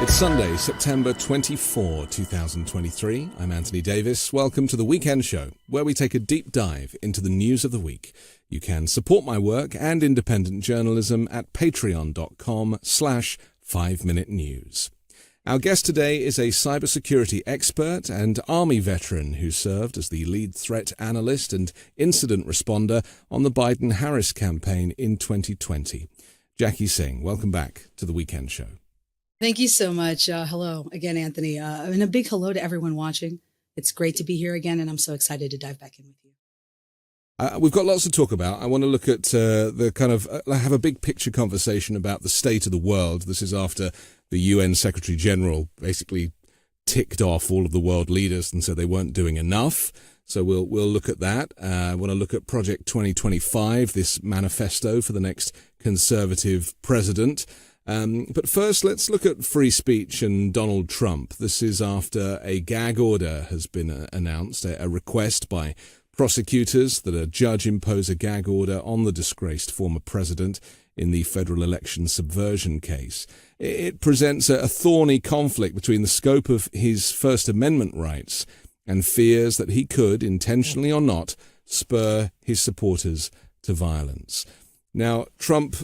It's Sunday, September 24, 2023. I'm Anthony Davis. Welcome to the Weekend Show, where we take a deep dive into the news of the week. You can support my work and independent journalism at patreon.com/5minute news. Our guest today is a cybersecurity expert and Army veteran who served as the lead threat analyst and incident responder on the Biden-Harris campaign in 2020. Jackie Singh, welcome back to the Weekend Show. Thank you so much. Hello again, Anthony. And a big hello to everyone watching. It's great to be here again, and I'm so excited to dive back in with you. We've got lots to talk about. I want to look at have a big picture conversation about the state of the world. This is after the UN Secretary General basically ticked off all of the world leaders and said they weren't doing enough. So we'll look at that. I want to look at Project 2025, this manifesto for the next conservative president. But first, let's look at free speech and Donald Trump. This is after a gag order has been announced, a request by prosecutors that a judge impose a gag order on the disgraced former president in the federal election subversion case. It presents a thorny conflict between the scope of his First Amendment rights and fears that he could, intentionally or not, spur his supporters to violence. Now, Trump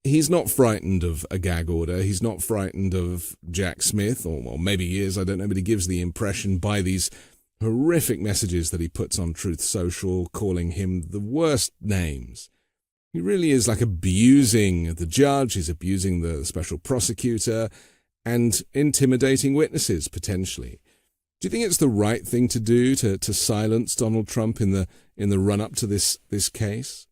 he's not frightened of a gag order. He's not frightened of Jack Smith, or maybe he is, I don't know, but he gives the impression by these horrific messages that he puts on Truth Social, calling him the worst names. He really is like abusing the judge, he's abusing the special prosecutor, and intimidating witnesses, potentially. Do you think it's the right thing to do to silence Donald Trump in the run-up to this case?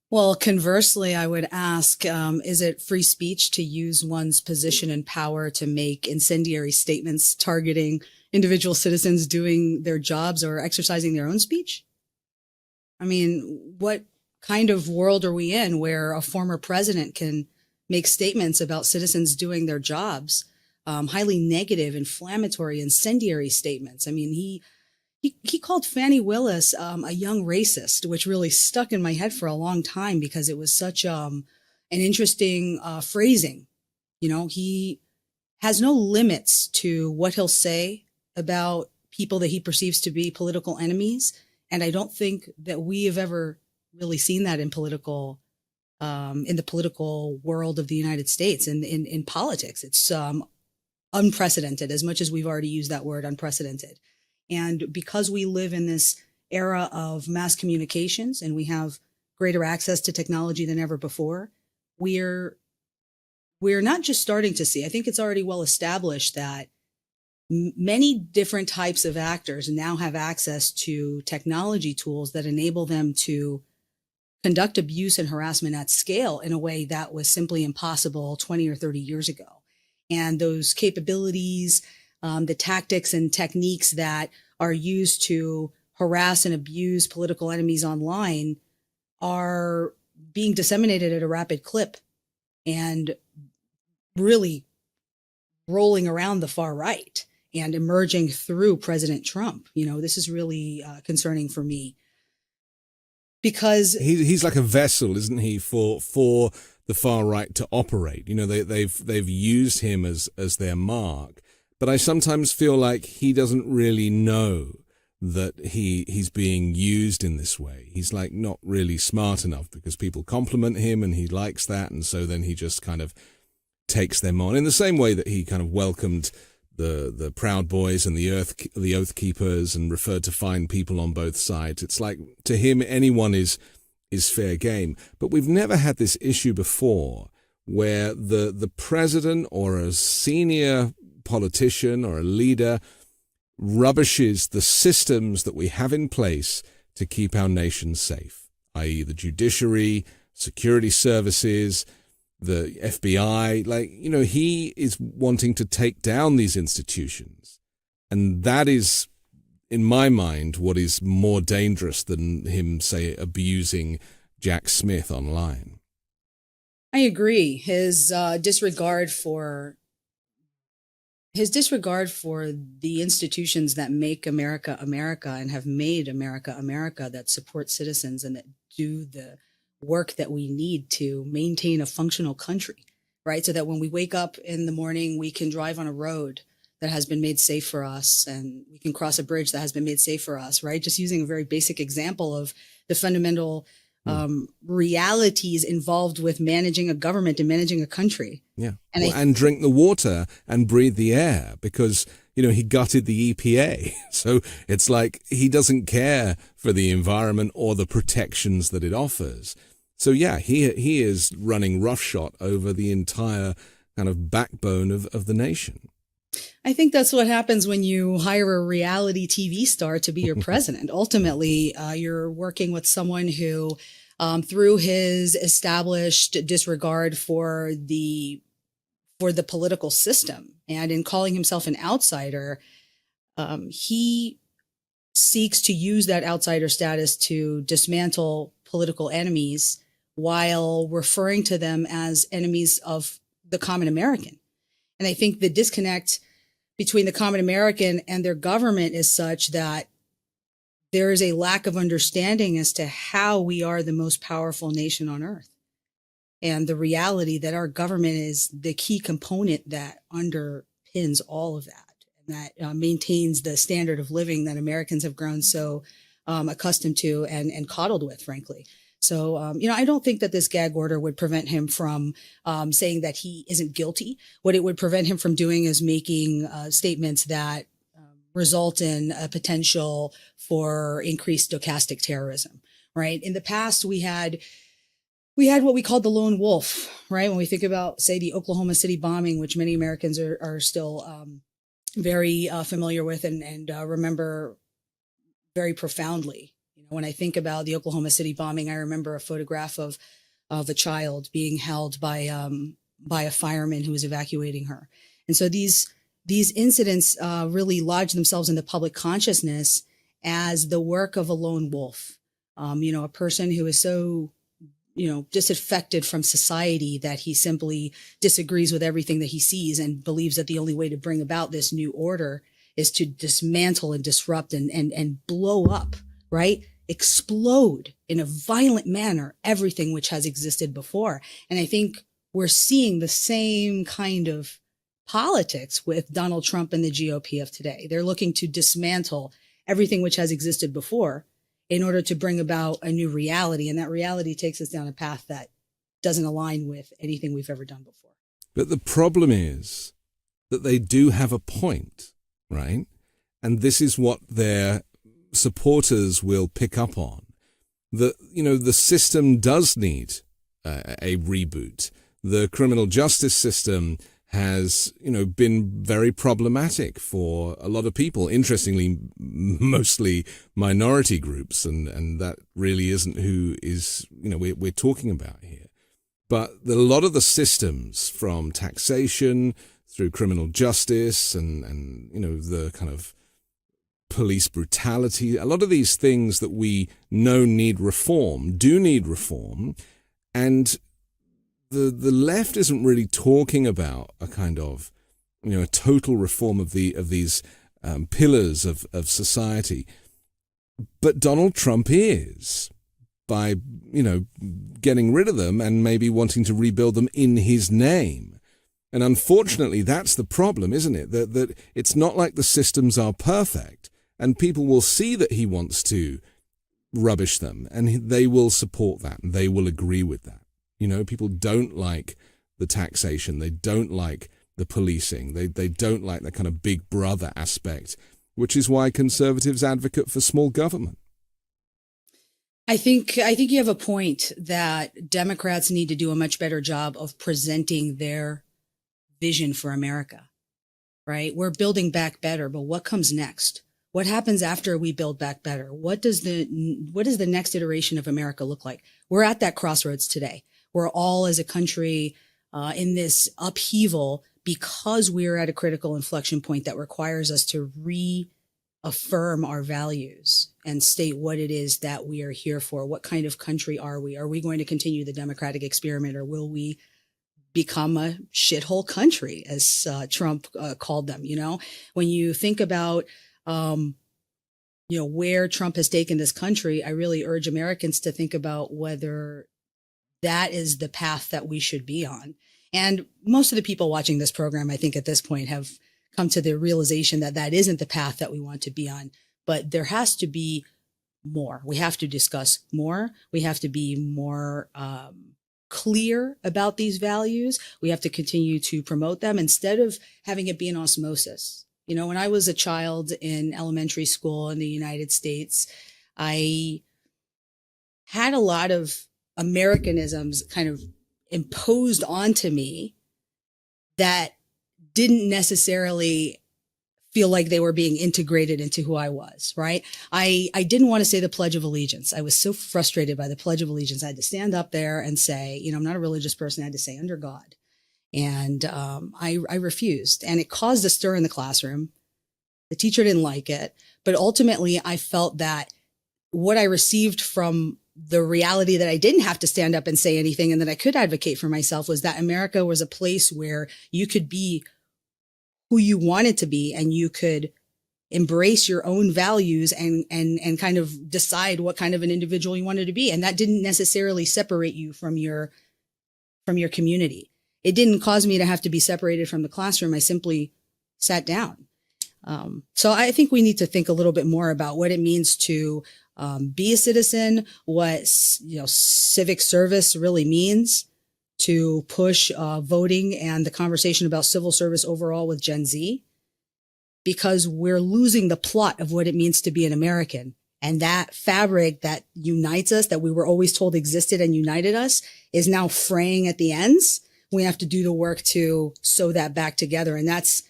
Well, conversely, I would ask, is it free speech to use one's position and power to make incendiary statements targeting individual citizens doing their jobs or exercising their own speech? I mean, what kind of world are we in where a former president can make statements about citizens doing their jobs, highly negative, inflammatory, incendiary statements? I mean, he called Fannie Willis a young racist, which really stuck in my head for a long time because it was such an interesting phrasing. You know, he has no limits to what he'll say about people that he perceives to be political enemies. And I don't think that we have ever really seen that in the political world of the United States and in politics. It's unprecedented, as much as we've already used that word, unprecedented. And because we live in this era of mass communications and we have greater access to technology than ever before, we're not just starting to see, I think it's already well established that many different types of actors now have access to technology tools that enable them to conduct abuse and harassment at scale in a way that was simply impossible 20 or 30 years ago. And those capabilities, the tactics and techniques that are used to harass and abuse political enemies online are being disseminated at a rapid clip and really rolling around the far right and emerging through President Trump. You know, this is really concerning for me because he's like a vessel, isn't he, for the far right to operate. You know, they've used him as their mark. But I sometimes feel like he doesn't really know that he's being used in this way. He's like not really smart enough because people compliment him and he likes that. And so then he just kind of takes them on in the same way that he kind of welcomed the Proud Boys and the Oath Keepers and referred to fine people on both sides. It's like to him, anyone is fair game. But we've never had this issue before where the president or a senior politician or a leader rubbishes the systems that we have in place to keep our nation safe, i.e. the judiciary, security services, the FBI. Like, you know, he is wanting to take down these institutions. And that is, in my mind, what is more dangerous than him, say, abusing Jack Smith online. I agree. His disregard for the institutions that make America America and have made America America, that support citizens and that do the work that we need to maintain a functional country, right? So that when we wake up in the morning, we can drive on a road that has been made safe for us, and we can cross a bridge that has been made safe for us, right? Just using a very basic example of the fundamental realities involved with managing a government and managing a country. Yeah. And, and drink the water and breathe the air because, he gutted the EPA. So it's like he doesn't care for the environment or the protections that it offers. So yeah, he is running roughshod over the entire kind of backbone of the nation. I think that's what happens when you hire a reality TV star to be your president. Ultimately, you're working with someone who, through his established disregard for the political system and in calling himself an outsider, he seeks to use that outsider status to dismantle political enemies while referring to them as enemies of the common American. And I think the disconnect between the common American and their government is such that there is a lack of understanding as to how we are the most powerful nation on earth. And the reality that our government is the key component that underpins all of that, and that maintains the standard of living that Americans have grown so accustomed to and coddled with, frankly. So, I don't think that this gag order would prevent him from saying that he isn't guilty. What it would prevent him from doing is making statements that result in a potential for increased stochastic terrorism, right? In the past, we had what we called the lone wolf, right? When we think about, say, the Oklahoma City bombing, which many Americans are still very familiar with and remember very profoundly. When I think about the Oklahoma City bombing, I remember a photograph of a child being held by a fireman who was evacuating her. And so these incidents really lodge themselves in the public consciousness as the work of a lone wolf, a person who is so, disaffected from society that he simply disagrees with everything that he sees and believes that the only way to bring about this new order is to dismantle and disrupt and blow up, right? Explode in a violent manner everything which has existed before. And I think we're seeing the same kind of politics with Donald Trump and the GOP of today. They're looking to dismantle everything which has existed before in order to bring about a new reality. And that reality takes us down a path that doesn't align with anything we've ever done before. But the problem is that they do have a point, right? And this is what their supporters will pick up on. That, the system does need a reboot. The criminal justice system has, been very problematic for a lot of people. Interestingly, mostly minority groups, and that really isn't who is, we're talking about here. But a lot of the systems, from taxation through criminal justice and the kind of police brutality, a lot of these things that we know need reform, do need reform. And the left isn't really talking about a kind of, a total reform of these pillars of society. But Donald Trump is, by, getting rid of them and maybe wanting to rebuild them in his name. And unfortunately, that's the problem, isn't it? That it's not like the systems are perfect, and people will see that he wants to rubbish them, and they will support that, and they will agree with that. People don't like the taxation. They don't like the policing. They don't like that kind of big brother aspect, which is why conservatives advocate for small government. I think you have a point that Democrats need to do a much better job of presenting their vision for America, right? We're building back better, but what comes next? What happens after we build back better? What does the next iteration of America look like? We're at that crossroads today. We're all, as a country, in this upheaval because we're at a critical inflection point that requires us to reaffirm our values and state what it is that we are here for. What kind of country are we? Are we going to continue the democratic experiment, or will we become a shithole country, as Trump called them? When you think about where Trump has taken this country, I really urge Americans to think about whether that is the path that we should be on. And most of the people watching this program, I think at this point have come to the realization that that isn't the path that we want to be on. But there has to be more. We have to discuss more. We have to be more clear about these values. We have to continue to promote them instead of having it be an osmosis. You know, when I was a child in elementary school in the United States, I had a lot of Americanisms kind of imposed onto me that didn't necessarily feel like they were being integrated into who I was, right? I didn't want to say the Pledge of Allegiance. I was so frustrated by the Pledge of Allegiance. I had to stand up there and say, you know, I'm not a religious person. I had to say under God. And I refused. And it caused a stir in the classroom. The teacher didn't like it. But ultimately, I felt that what I received from the reality that I didn't have to stand up and say anything and that I could advocate for myself was that America was a place where you could be who you wanted to be and you could embrace your own values and kind of decide what kind of an individual you wanted to be. And that didn't necessarily separate you from your community. It didn't cause me to have to be separated from the classroom. I simply sat down. So I think we need to think a little bit more about what it means to be a citizen, what civic service really means, to push voting and the conversation about civil service overall with Gen Z, because we're losing the plot of what it means to be an American. And that fabric that unites us, that we were always told existed and united us, is now fraying at the ends. We have to do the work to sew that back together. And that's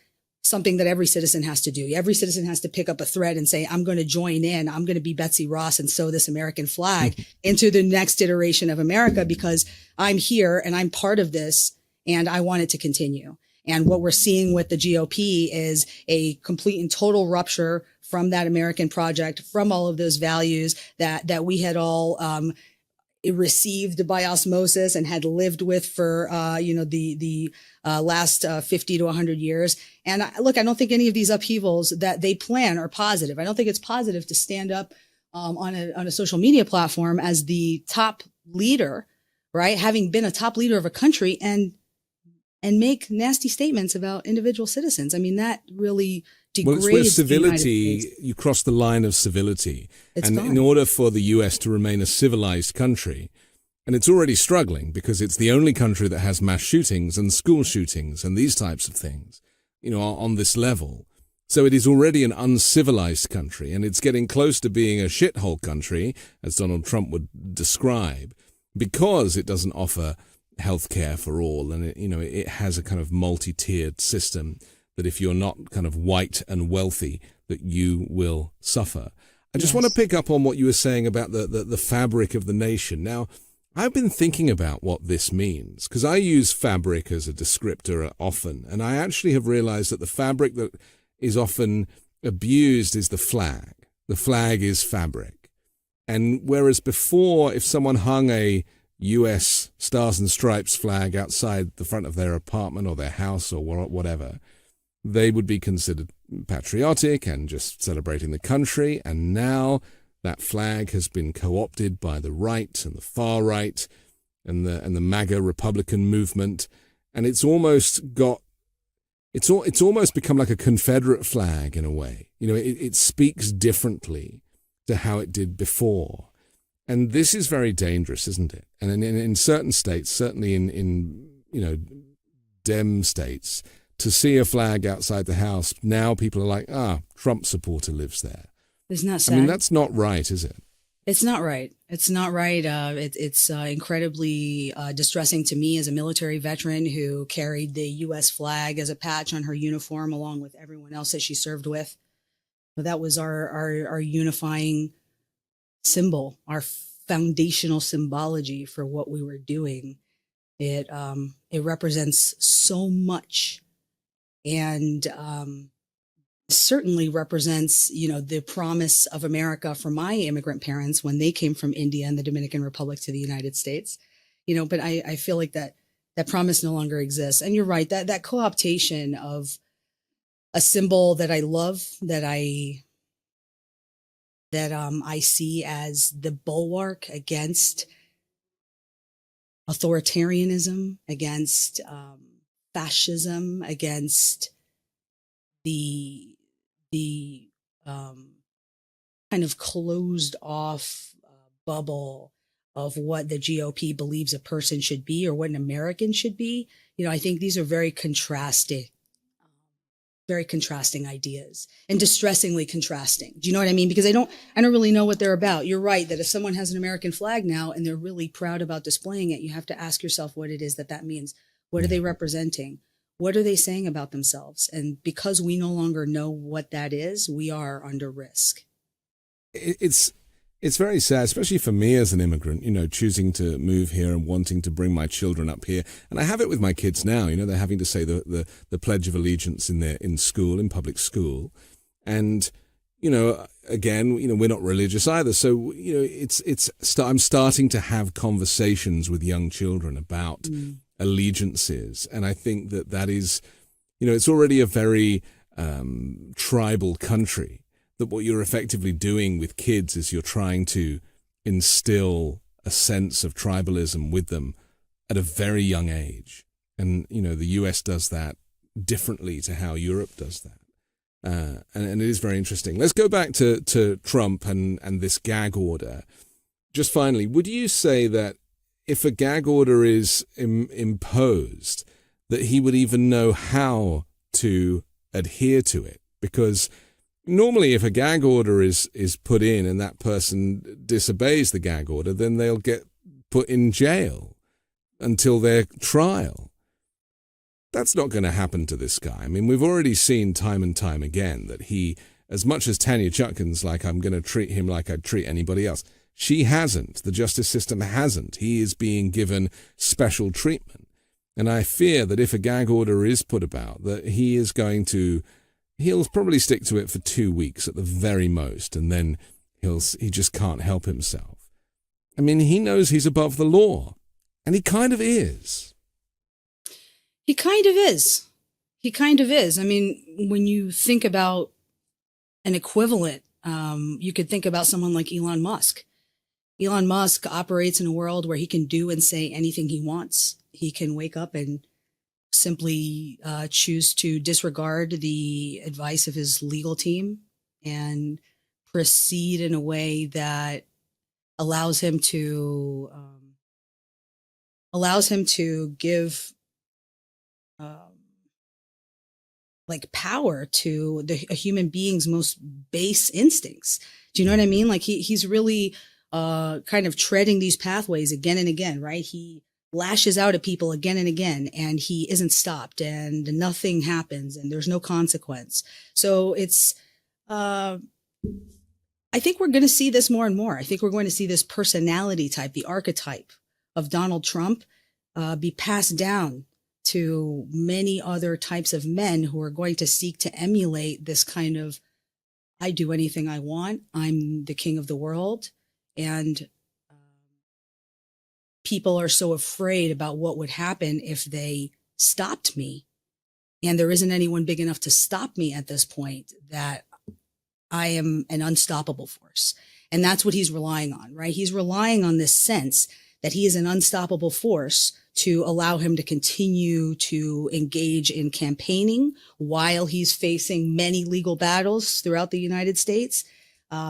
something that every citizen has to do. Every citizen has to pick up a thread and say, I'm going to join in. I'm going to be Betsy Ross and sew this American flag into the next iteration of America, because I'm here and I'm part of this and I want it to continue. And what we're seeing with the GOP is a complete and total rupture from that American project, from all of those values that we had all received by osmosis and had lived with for the last 50 to 100 years. And I don't think any of these upheavals that they plan are positive. I don't think it's positive to stand up on a social media platform as the top leader, right? Having been a top leader of a country and make nasty statements about individual citizens. I mean, that really degrades it's where the civility, United States. you cross the line of civility. It's and gone. in order for the US to remain a civilized country, and it's already struggling because it's the only country that has mass shootings and school shootings and these types of things, on this level. So it is already an uncivilized country, and it's getting close to being a shithole country, as Donald Trump would describe, because it doesn't offer healthcare for all, and it has a kind of multi-tiered system that if you're not kind of white and wealthy, that you will suffer. I just want to pick up on what you were saying about the fabric of the nation. Now, I've been thinking about what this means, because I use fabric as a descriptor often, and I actually have realized that the fabric that is often abused is the flag. The flag is fabric. And whereas before, if someone hung a US Stars and Stripes flag outside the front of their apartment or their house or whatever, they would be considered patriotic and just celebrating the country. And now that flag has been co-opted by the right and the far right and the MAGA Republican movement, and it's almost become like a Confederate flag in a way. It speaks differently to how it did before. And this is very dangerous, isn't it? And in certain states, certainly in Dem states, to see a flag outside the house, now people are like, Trump supporter lives there. Isn't that sad? I mean, that's not right, is it? It's not right. It's not right. It's incredibly distressing to me as a military veteran who carried the U.S. flag as a patch on her uniform along with everyone else that she served with. But that was our unifying symbol, our foundational symbology for what we were doing. It represents so much, and certainly represents, the promise of America for my immigrant parents when they came from India and the Dominican Republic to the United States. But I feel like that promise no longer exists. And you're right, that co-optation of a symbol that I love, that I see as the bulwark against authoritarianism, against fascism, against the kind of closed off bubble of what the GOP believes a person should be or what an American should be. I think these are very contrasting ideas, and distressingly contrasting. Do you know what I mean? Because I don't really know what they're about. You're right that if someone has an American flag now and they're really proud about displaying it, you have to ask yourself what it is that means. What are they representing? What are they saying about themselves? And because we no longer know what that is, we are under risk. It's very sad, especially for me as an immigrant, choosing to move here and wanting to bring my children up here. And I have it with my kids now, they're having to say the Pledge of Allegiance in school, in public school. And, again, we're not religious either. So, I'm starting to have conversations with young children about allegiances. And I think that is, it's already a very tribal country. That what you're effectively doing with kids is you're trying to instill a sense of tribalism with them at a very young age. And, the US does that differently to how Europe does that. And it is very interesting. Let's go back to Trump and this gag order. Just finally, would you say that if a gag order is imposed, that he would even know how to adhere to it? Because normally, if a gag order is put in and that person disobeys the gag order, then they'll get put in jail until their trial. That's not going to happen to this guy. I mean, we've already seen time and time again that he, as much as Tanya Chutkan's like, I'm going to treat him like I'd treat anybody else, she hasn't. The justice system hasn't. He is being given special treatment. And I fear that if a gag order is put about, that he'll probably stick to it for 2 weeks at the very most, and then he just can't help himself. I mean, he knows he's above the law, and he kind of is. He kind of is. I mean, when you think about an equivalent, you could think about someone like Elon Musk. Elon Musk operates in a world where he can do and say anything he wants. He can wake up and simply choose to disregard the advice of his legal team and proceed in a way that allows him to give power to a human being's most base instincts. Do you know what I mean? Like he's really kind of treading these pathways again and again, right? He lashes out at people again and again, and he isn't stopped, and nothing happens, and there's no consequence. So it's, I think we're going to see this more and more. I think we're going to see this personality type, the archetype of Donald Trump, be passed down to many other types of men who are going to seek to emulate this kind of, I do anything I want, I'm the king of the world, and people are so afraid about what would happen if they stopped me. And there isn't anyone big enough to stop me at this point, that I am an unstoppable force. And that's what he's relying on, right? He's relying on this sense that he is an unstoppable force to allow him to continue to engage in campaigning while he's facing many legal battles throughout the United States.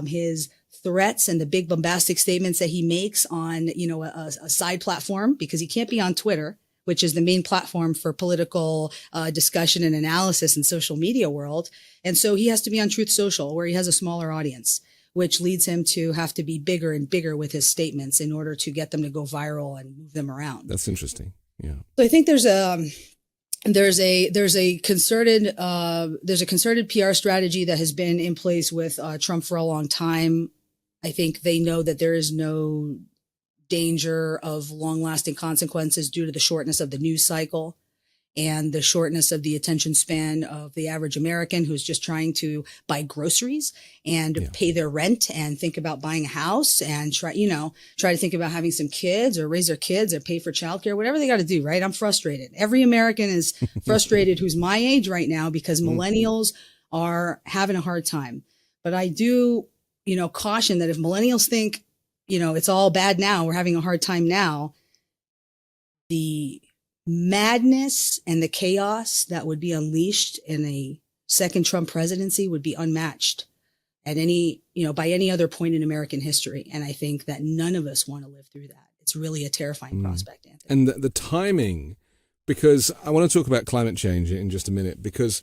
His threats and the big bombastic statements that he makes on, a side platform, because he can't be on Twitter, which is the main platform for political discussion and analysis in social media world. And so he has to be on Truth Social, where he has a smaller audience, which leads him to have to be bigger and bigger with his statements in order to get them to go viral and move them around. That's interesting. Yeah. So I think there's a concerted PR strategy that has been in place with Trump for a long time. I think they know that there is no danger of long-lasting consequences due to the shortness of the news cycle and the shortness of the attention span of the average American who's just trying to buy groceries and pay their rent and think about buying a house and try to think about having some kids or raise their kids or pay for childcare, whatever they got to do, right? I'm frustrated. Every American is frustrated who's my age right now because millennials are having a hard time. But I do, caution that if millennials think, it's all bad now, we're having a hard time now, the madness and the chaos that would be unleashed in a second Trump presidency would be unmatched at by any other point in American history. And I think that none of us want to live through that. It's really a terrifying prospect, Anthony. And the timing, because I want to talk about climate change in just a minute, because,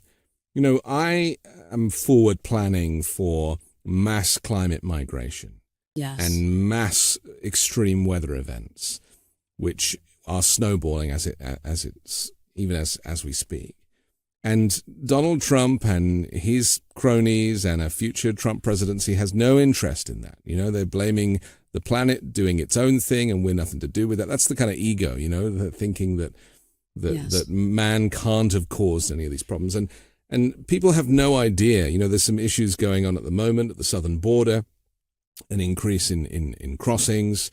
I am forward planning for mass climate migration. Yes. And mass extreme weather events, which are snowballing as we speak. And Donald Trump and his cronies and a future Trump presidency has no interest in that. They're blaming the planet doing its own thing and we're nothing to do with that. That's the kind of ego, thinking that man can't have caused any of these problems. And people have no idea. There's some issues going on at the moment at the southern border, an increase in crossings.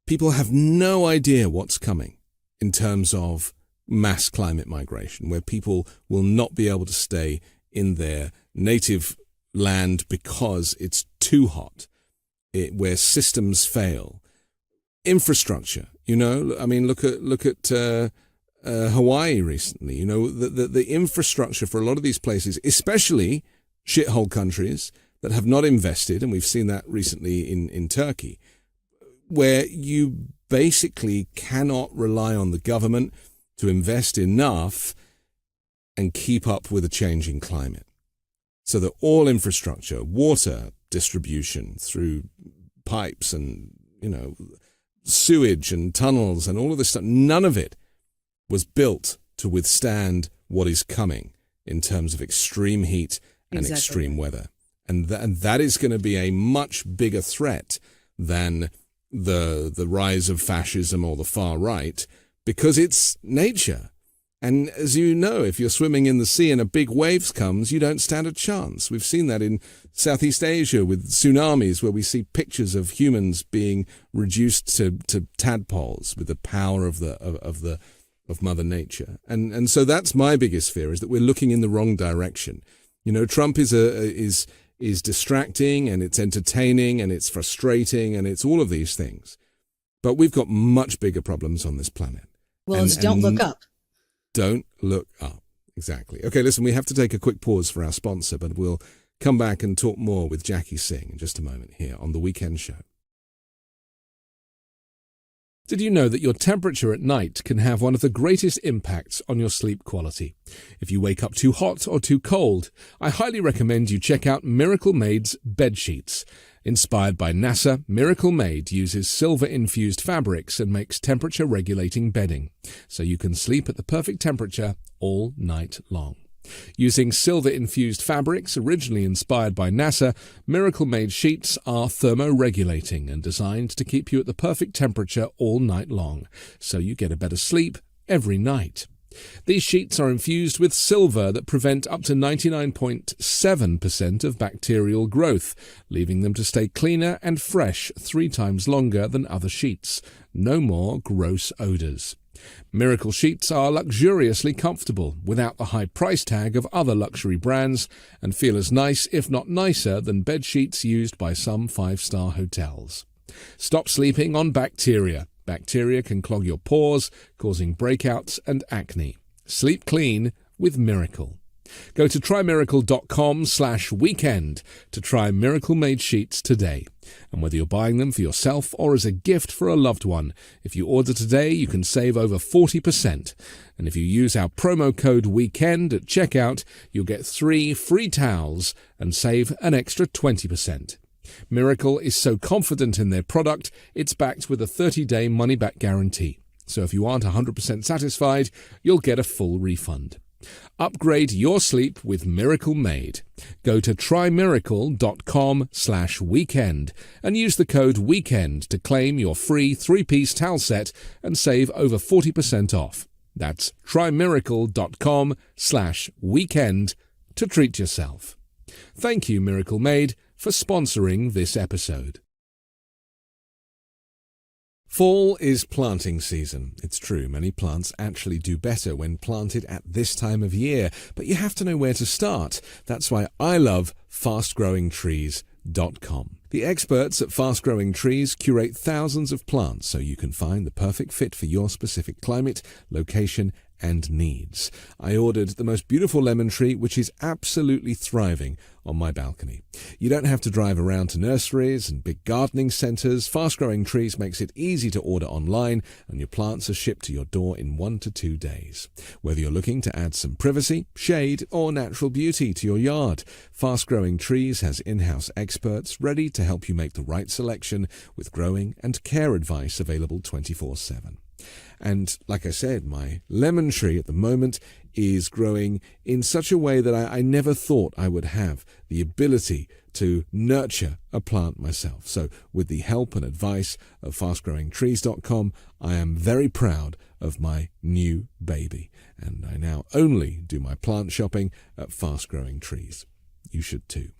People have no idea what's coming in terms of mass climate migration, where people will not be able to stay in their native land because it's too hot, where systems fail. Infrastructure, look at Hawaii recently. The infrastructure for a lot of these places, especially shithole countries that have not invested, and we've seen that recently in Turkey, where you basically cannot rely on the government to invest enough and keep up with a changing climate. So that all infrastructure, water distribution through pipes and, sewage and tunnels and all of this stuff, none of it was built to withstand what is coming in terms of extreme heat and extreme weather. And that is going to be a much bigger threat than the rise of fascism or the far right, because it's nature. And as you know, if you're swimming in the sea and a big wave comes, you don't stand a chance. We've seen that in Southeast Asia with tsunamis, where we see pictures of humans being reduced to tadpoles with the power of Mother Nature. And so that's my biggest fear, is that we're looking in the wrong direction. Trump is distracting, and it's entertaining, and it's frustrating, and it's all of these things. But we've got much bigger problems on this planet. Well, don't look up. Don't look up. Exactly. Okay, listen, we have to take a quick pause for our sponsor, but we'll come back and talk more with Jackie Singh in just a moment here on The Weekend Show. Did you know that your temperature at night can have one of the greatest impacts on your sleep quality? If you wake up too hot or too cold, I highly recommend you check out Miracle Maid's bed sheets. Inspired by NASA, Miracle Maid uses silver-infused fabrics and makes temperature-regulating bedding, so you can sleep at the perfect temperature all night long. Using silver-infused fabrics originally inspired by NASA, Miracle Maid sheets are thermoregulating and designed to keep you at the perfect temperature all night long, so you get a better sleep every night. These sheets are infused with silver that prevent up to 99.7% of bacterial growth, leaving them to stay cleaner and fresh 3 times longer than other sheets. No more gross odors. Miracle sheets are luxuriously comfortable, without the high price tag of other luxury brands, and feel as nice, if not nicer, than bed sheets used by some 5-star hotels. Stop sleeping on bacteria. Bacteria can clog your pores, causing breakouts and acne. Sleep clean with Miracle. Go to trymiracle.com/weekend to try Miracle Made sheets today. And whether you're buying them for yourself or as a gift for a loved one, if you order today, you can save over 40%. And if you use our promo code WEEKEND at checkout, you'll get 3 free towels and save an extra 20%. Miracle is so confident in their product, it's backed with a 30-day money-back guarantee. So if you aren't 100% satisfied, you'll get a full refund. Upgrade your sleep with Miracle Made. Go to trymiracle.com/weekend and use the code WEEKEND to claim your free 3-piece towel set and save over 40% off. That's trymiracle.com/weekend to treat yourself. Thank you, Miracle Made, for sponsoring this episode. Fall is planting season. It's true, many plants actually do better when planted at this time of year, but you have to know where to start. That's why I love fast-growing trees fastgrowingtrees.com. The experts at Fast Growing Trees curate thousands of plants so you can find the perfect fit for your specific climate, location, and needs. I ordered the most beautiful lemon tree, which is absolutely thriving on my balcony. You don't have to drive around to nurseries and big gardening centres. Fast Growing Trees makes it easy to order online, and your plants are shipped to your door in 1 to 2 days. Whether you're looking to add some privacy, shade, or natural beauty to your yard, Fast Growing Trees has in-house experts ready to help you make the right selection with growing and care advice available 24/7. And like I said, my lemon tree at the moment is growing in such a way that I never thought I would have the ability to nurture a plant myself. So with the help and advice of fastgrowingtrees.com, I am very proud of my new baby. And I now only do my plant shopping at Fast Growing Trees. You should too.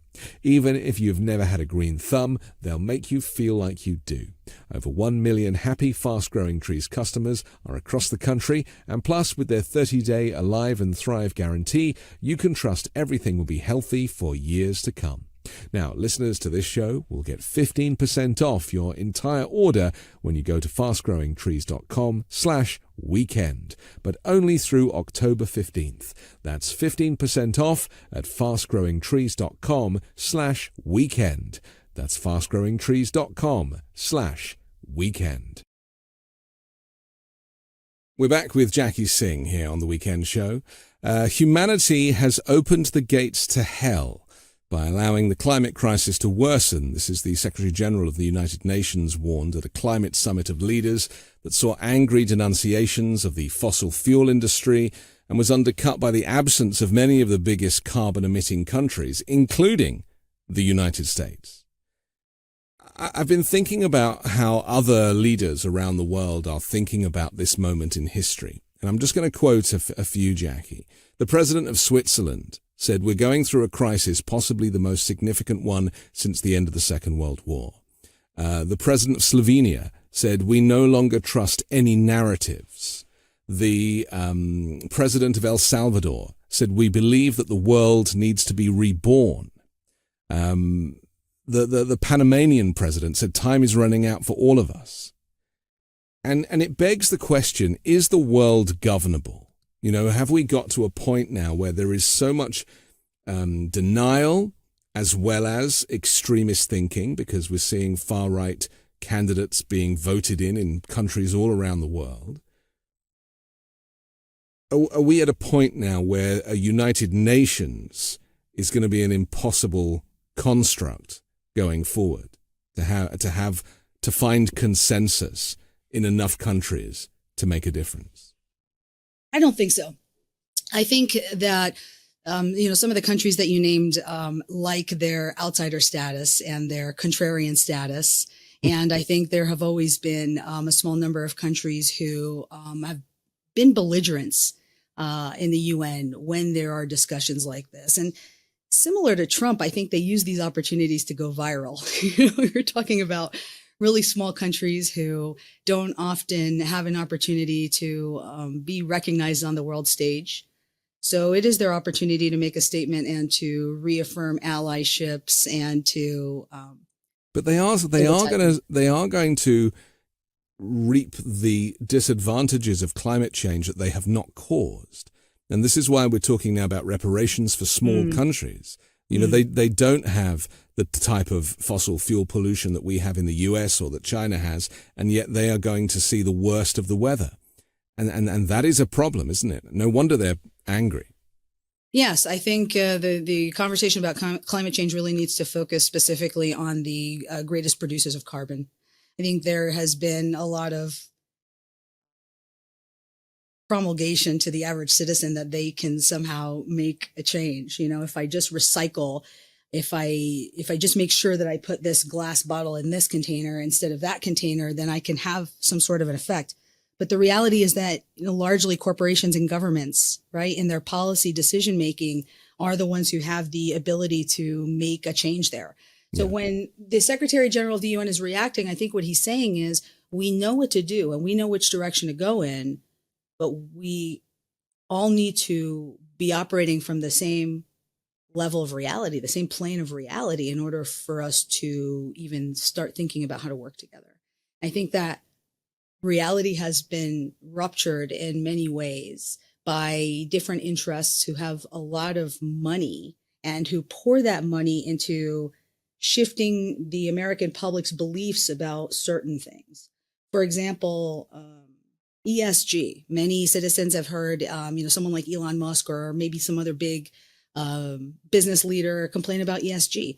Even if you've never had a green thumb, they'll make you feel like you do. Over 1 million happy Fast Growing Trees customers are across the country, and plus with their 30-day Alive and Thrive guarantee, you can trust everything will be healthy for years to come. Now, listeners to this show will get 15% off your entire order when you go to fastgrowingtrees.com/weekend, but only through October 15th. That's 15% off at fastgrowingtrees.com/weekend. That's fastgrowingtrees.com/weekend. We're back with Jackie Singh here on The Weekend Show. Humanity has opened the gates to hell by allowing the climate crisis to worsen. This is the Secretary General of the United Nations warned at a climate summit of leaders that saw angry denunciations of the fossil fuel industry and was undercut by the absence of many of the biggest carbon-emitting countries, including the United States. I've been thinking about how other leaders around the world are thinking about this moment in history. And I'm just going to quote a few, Jackie. The president of Switzerland said, "We're going through a crisis, possibly the most significant one since the end of the Second World War." The president of Slovenia said, "We no longer trust any narratives." The president of El Salvador said, "We believe that the world needs to be reborn." The Panamanian president said, "Time is running out for all of us." And it begs the question, is the world governable? You know, have we got to a point now where there is so much denial as well as extremist thinking, because we're seeing far-right candidates being voted in countries all around the world? Are we at a point now where a United Nations is going to be an impossible construct going forward to find consensus in enough countries to make a difference? I don't think so. I think that, some of the countries that you named like their outsider status and their contrarian status. And I think there have always been a small number of countries who have been belligerents in the UN when there are discussions like this. And similar to Trump, I think they use these opportunities to go viral. You're talking about really small countries who don't often have an opportunity to be recognized on the world stage. So it is their opportunity to make a statement and to reaffirm allyships and to. But they are going to reap the disadvantages of climate change that they have not caused. And this is why we're talking now about reparations for small countries. You know, they don't have the type of fossil fuel pollution that we have in the US or that China has, and yet they are going to see the worst of the weather. And that is a problem, isn't it? No wonder they're angry. Yes, I think the conversation about climate change really needs to focus specifically on the greatest producers of carbon. I think there has been a lot of promulgation to the average citizen that they can somehow make a change. You know, if I just recycle, if I just make sure that I put this glass bottle in this container instead of that container, then I can have some sort of an effect. But the reality is that largely corporations and governments, right, in their policy decision making are the ones who have the ability to make a change there. So when the Secretary General of the UN is reacting, I think what he's saying is we know what to do and we know which direction to go in, but we all need to be operating from the same level of reality, the same plane of reality in order for us to even start thinking about how to work together. I think that reality has been ruptured in many ways by different interests who have a lot of money and who pour that money into shifting the American public's beliefs about certain things. For example, ESG. Many citizens have heard, someone like Elon Musk or maybe some other big business leader complain about ESG.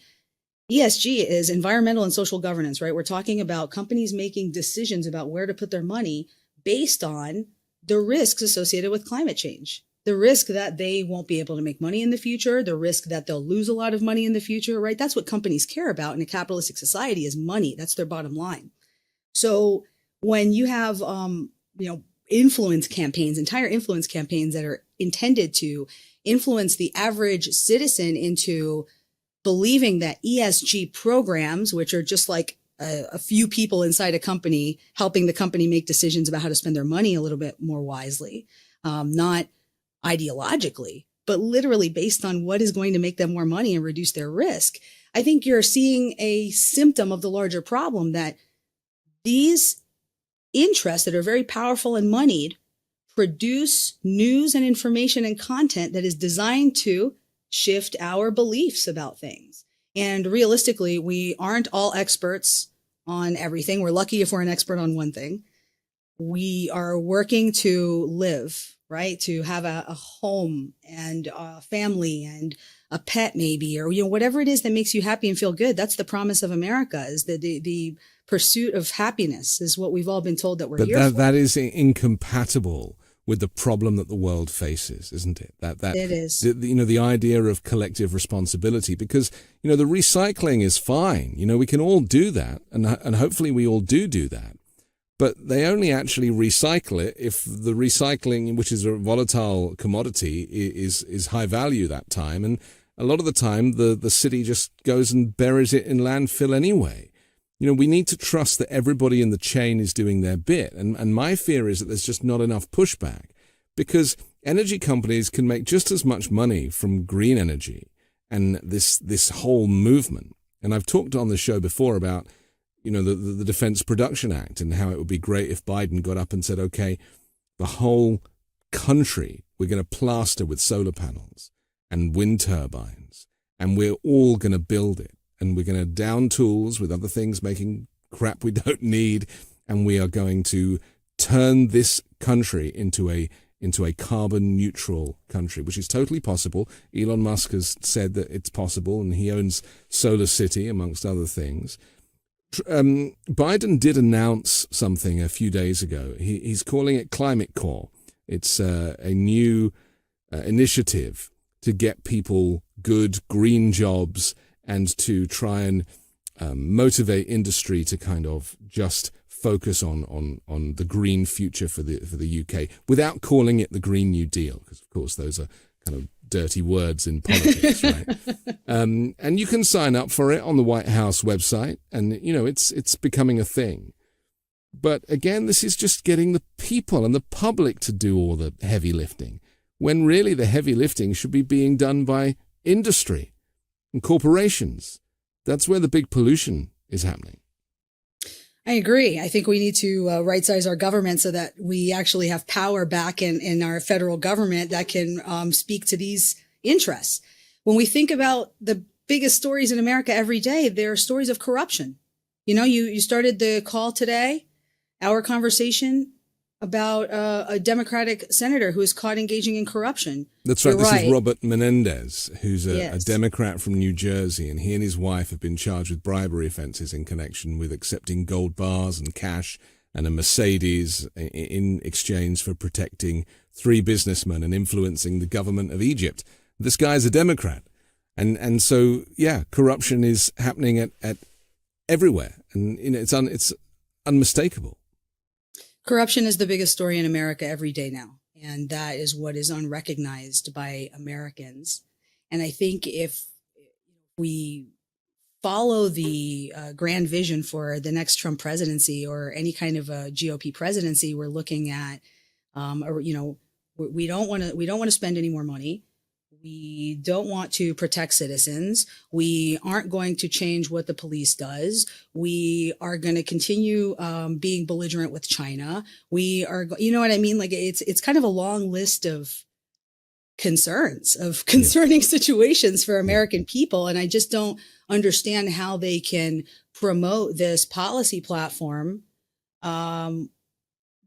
ESG is environmental and social governance, right? We're talking about companies making decisions about where to put their money based on the risks associated with climate change. The risk that they won't be able to make money in the future, the risk that they'll lose a lot of money in the future, right? That's what companies care about in a capitalistic society is money. That's their bottom line. So when you have, influence campaigns, entire influence campaigns that are intended to influence the average citizen into believing that ESG programs, which are just like a few people inside a company helping the company make decisions about how to spend their money a little bit more wisely, not ideologically, but literally based on what is going to make them more money and reduce their risk. I think you're seeing a symptom of the larger problem that these interests that are very powerful and moneyed produce news and information and content that is designed to shift our beliefs about things. And realistically, we aren't all experts on everything. We're lucky if we're an expert on one thing. We are working to live, right? To have a home and a family and a pet maybe, or, whatever it is that makes you happy and feel good. That's the promise of America, is the pursuit of happiness is what we've all been told that we're here for. That is incompatible with the problem that the world faces, isn't it? That it is. The idea of collective responsibility, because, the recycling is fine. We can all do that, and hopefully we all do that. But they only actually recycle it if the recycling, which is a volatile commodity, is high value that time. And a lot of the time, the city just goes and buries it in landfill anyway. We need to trust that everybody in the chain is doing their bit. And my fear is that there's just not enough pushback, because energy companies can make just as much money from green energy and this whole movement. And I've talked on the show before about, the Defense Production Act and how it would be great if Biden got up and said, okay, the whole country, we're going to plaster with solar panels and wind turbines, and we're all going to build it. And we're going to down tools with other things making crap we don't need. And we are going to turn this country into a carbon neutral country, which is totally possible. Elon Musk has said that it's possible, and he owns Solar City, amongst other things. Biden did announce something a few days ago. He's calling it Climate Core. It's a new initiative to get people good green jobs and to try and motivate industry to kind of just focus on the green future for the UK without calling it the Green New Deal, because of course those are kind of dirty words in politics, right? And you can sign up for it on the White House website, and it's becoming a thing. But again, this is just getting the people and the public to do all the heavy lifting, when really the heavy lifting should be being done by industry and corporations. That's where the big pollution is happening. I agree. I think we need to right-size our government so that we actually have power back in our federal government that can speak to these interests. When we think about the biggest stories in America every day, they're stories of corruption. You started the call today, our conversation, about a Democratic senator who is caught engaging in corruption. That's right. You're This right. is Robert Menendez, who's a Yes. Democrat from New Jersey, and he and his wife have been charged with bribery offenses in connection with accepting gold bars and cash and a Mercedes in exchange for protecting 3 businessmen and influencing the government of Egypt. This guy's a Democrat. And so, yeah, corruption is happening at everywhere. And it's unmistakable. Corruption is the biggest story in America every day now. And that is what is unrecognized by Americans. And I think if we follow the grand vision for the next Trump presidency or any kind of a GOP presidency, we're looking at, we don't want to spend any more money. We don't want to protect citizens. We aren't going to change what the police does. We are going to continue being belligerent with China. We are, you know what I mean? Like it's kind of a long list of concerns, of concerning situations for American people. And I just don't understand how they can promote this policy platform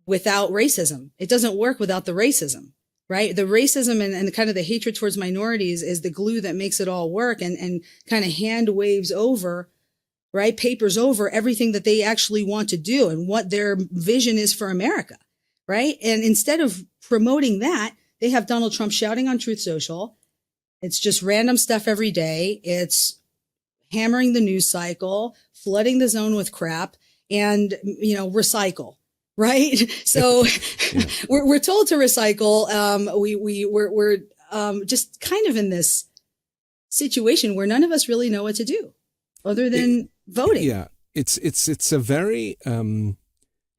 without racism. It doesn't work without the racism. Right. The racism and kind of the hatred towards minorities is the glue that makes it all work and kind of hand waves over, right, papers over everything that they actually want to do and what their vision is for America. Right. And instead of promoting that, they have Donald Trump shouting on Truth Social. It's just random stuff every day. It's hammering the news cycle, flooding the zone with crap and, recycle. Right. So we're told to recycle. We're just kind of in this situation where none of us really know what to do other than voting. Yeah. It's a very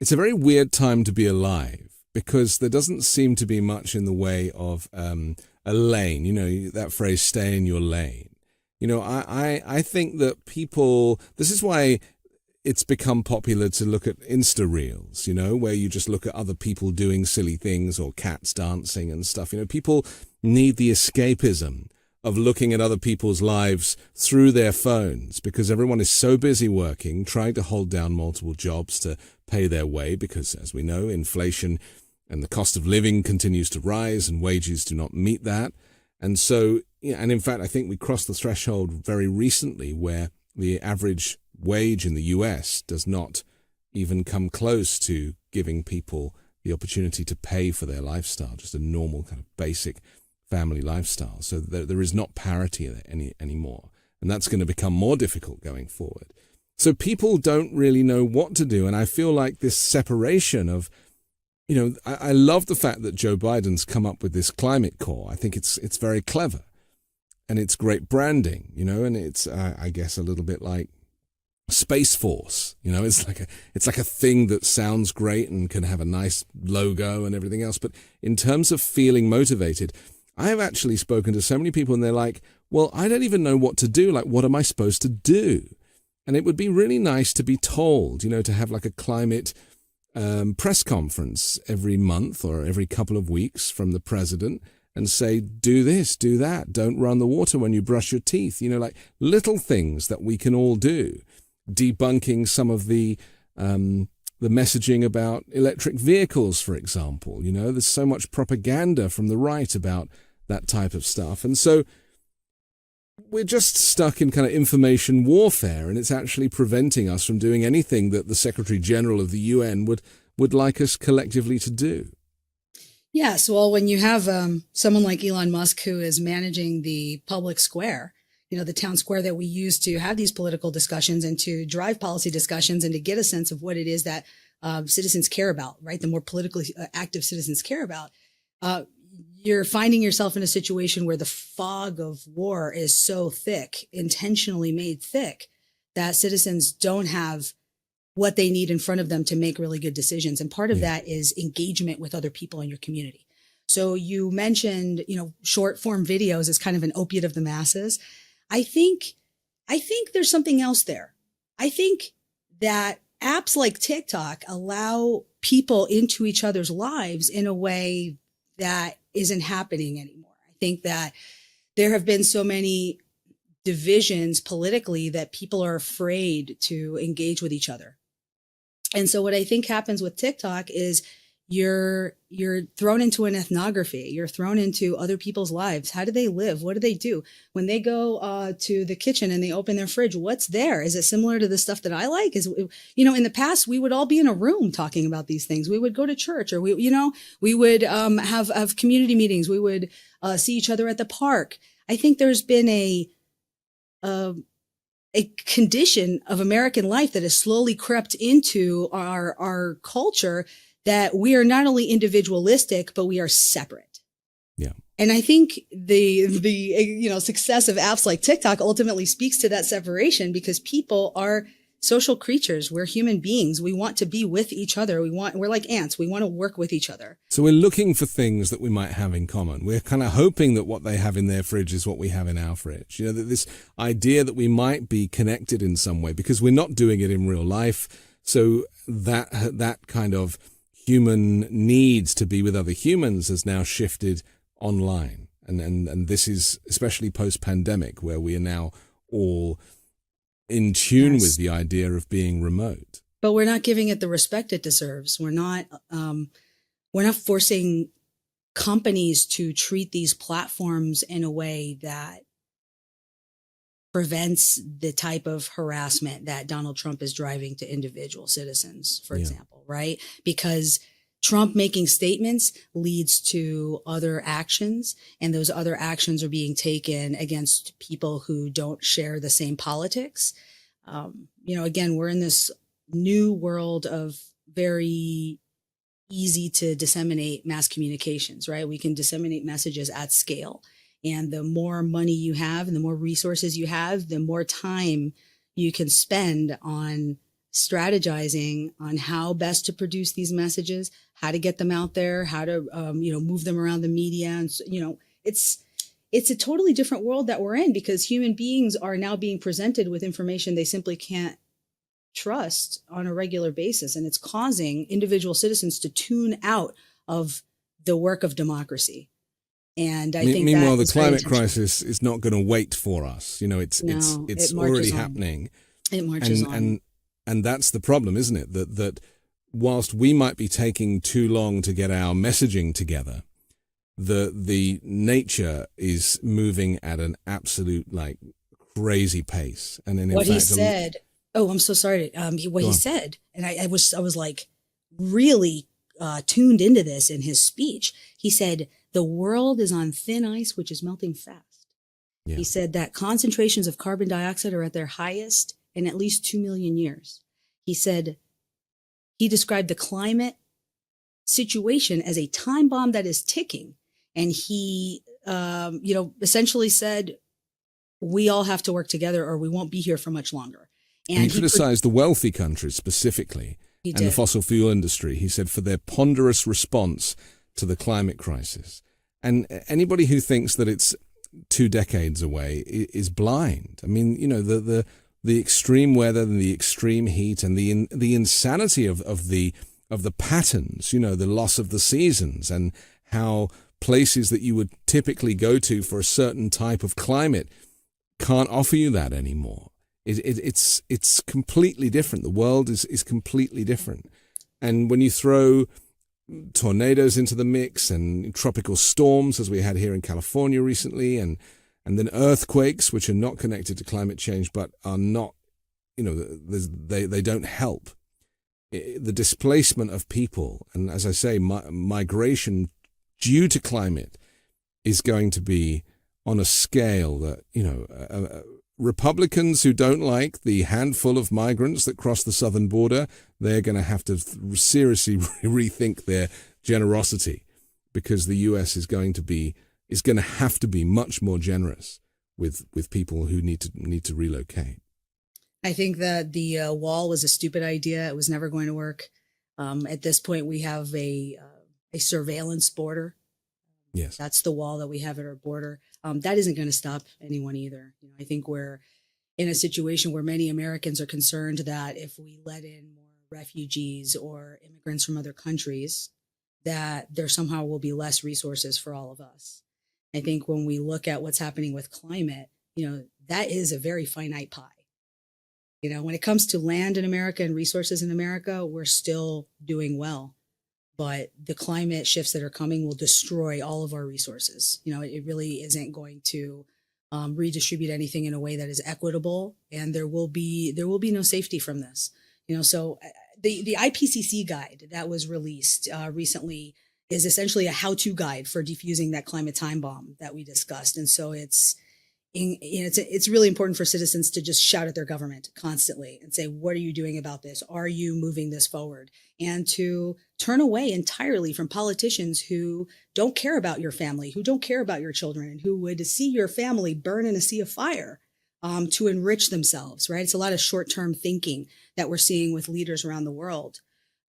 weird time to be alive because there doesn't seem to be much in the way of a lane, that phrase, stay in your lane. I think that people, this is why it's become popular to look at Insta Reels, where you just look at other people doing silly things or cats dancing and stuff. People need the escapism of looking at other people's lives through their phones because everyone is so busy working, trying to hold down multiple jobs to pay their way because, as we know, inflation and the cost of living continues to rise and wages do not meet that. And so, and in fact, I think we crossed the threshold very recently where the average wage in the US does not even come close to giving people the opportunity to pay for their lifestyle, just a normal kind of basic family lifestyle. So there is not parity anymore. And that's going to become more difficult going forward. So people don't really know what to do. And I feel like this separation of, I love the fact that Joe Biden's come up with this climate core. I think it's very clever and it's great branding, and it's, I guess, a little bit like Space Force, it's like a thing that sounds great and can have a nice logo and everything else. But in terms of feeling motivated, I have actually spoken to so many people and they're like, well, I don't even know what to do. Like, what am I supposed to do? And it would be really nice to be told, to have like a climate press conference every month or every couple of weeks from the president and say, do this, do that. Don't run the water when you brush your teeth. Like little things that we can all do. Debunking some of the messaging about electric vehicles, for example. There's so much propaganda from the right about that type of stuff. And so we're just stuck in kind of information warfare, and it's actually preventing us from doing anything that the Secretary General of the UN would like us collectively to do. Yes. Well, when you have someone like Elon Musk who is managing the public square, the town square that we use to have these political discussions and to drive policy discussions and to get a sense of what it is that citizens care about, right? The more politically active citizens care about, you're finding yourself in a situation where the fog of war is so thick, intentionally made thick, that citizens don't have what they need in front of them to make really good decisions. And part of that is engagement with other people in your community. So you mentioned, short form videos as kind of an opiate of the masses. I think there's something else there. I think that apps like TikTok allow people into each other's lives in a way that isn't happening anymore. I think that there have been so many divisions politically that people are afraid to engage with each other. And so what I think happens with TikTok is you're thrown into an ethnography. You're thrown into other people's lives. How do they live? What do they do? When they go to the kitchen and they open their fridge, what's there? Is it similar to the stuff that I like? In the past, we would all be in a room talking about these things. We would go to church, or we would have community meetings. We would see each other at the park. I think there's been a condition of American life that has slowly crept into our culture, that we are not only individualistic, but we are separate. Yeah. And I think the success of apps like TikTok ultimately speaks to that separation, because people are social creatures. We're human beings. We want to be with each other. We're like ants. We want to work with each other. So we're looking for things that we might have in common. We're kind of hoping that what they have in their fridge is what we have in our fridge. You know, that this idea that we might be connected in some way because we're not doing it in real life. So that kind of human needs to be with other humans has now shifted online. And this is especially post-pandemic, where we are now all in tune with the idea of being remote. But we're not giving it the respect it deserves. We're not forcing companies to treat these platforms in a way that prevents the type of harassment that Donald Trump is driving to individual citizens, for example, right? Because Trump making statements leads to other actions, and those other actions are being taken against people who don't share the same politics. Again, we're in this new world of very easy to disseminate mass communications, right? We can disseminate messages at scale. And the more money you have and the more resources you have, the more time you can spend on strategizing on how best to produce these messages, how to get them out there, how to, move them around the media. And, it's a totally different world that we're in, because human beings are now being presented with information they simply can't trust on a regular basis. And it's causing individual citizens to tune out of the work of democracy. And I think meanwhile, the climate crisis is not going to wait for us. It's it already on. happening. It marches on. And that's the problem, isn't it? That whilst we might be taking too long to get our messaging together, the nature is moving at an absolute crazy pace. And then he said, I'm so sorry. What he said, and I was like really tuned into this in his speech. He said, the world is on thin ice, which is melting fast. Yeah. He said that concentrations of carbon dioxide are at their highest in at least 2 million years. He said, he described the climate situation as a time bomb that is ticking. And he, essentially said, we all have to work together or we won't be here for much longer. And he criticized the wealthy countries specifically and the fossil fuel industry, he said, for their ponderous response to the climate crisis. And anybody who thinks that it's 2 decades away is blind. I mean, the extreme weather and the extreme heat and the insanity of the patterns, the loss of the seasons, and how places that you would typically go to for a certain type of climate can't offer you that anymore. It's completely different. The world is completely different. And when you throw tornadoes into the mix and tropical storms, as we had here in California recently, and then earthquakes, which are not connected to climate change, but are not, they don't help. The displacement of people, and as I say, migration due to climate is going to be on a scale that, Republicans who don't like the handful of migrants that cross the southern border, they're going to have to seriously rethink their generosity, because the U.S. is going to have to be much more generous with people who need to relocate. I think that the wall was a stupid idea. It was never going to work. At this point, we have a surveillance border. Yes, that's the wall that we have at our border. That isn't going to stop anyone either. I think we're in a situation where many Americans are concerned that if we let in more refugees or immigrants from other countries, that there somehow will be less resources for all of us. I think when we look at what's happening with climate, that is a very finite pie. When it comes to land in America and resources in America, we're still doing well. But the climate shifts that are coming will destroy all of our resources. It really isn't going to redistribute anything in a way that is equitable, and there will be no safety from this. So the IPCC guide that was released recently is essentially a how-to guide for defusing that climate time bomb that we discussed. And so it's really important for citizens to just shout at their government constantly and say, what are you doing about this? Are you moving this forward? And to turn away entirely from politicians who don't care about your family, who don't care about your children, and who would see your family burn in a sea of fire to enrich themselves, right? It's a lot of short-term thinking that we're seeing with leaders around the world.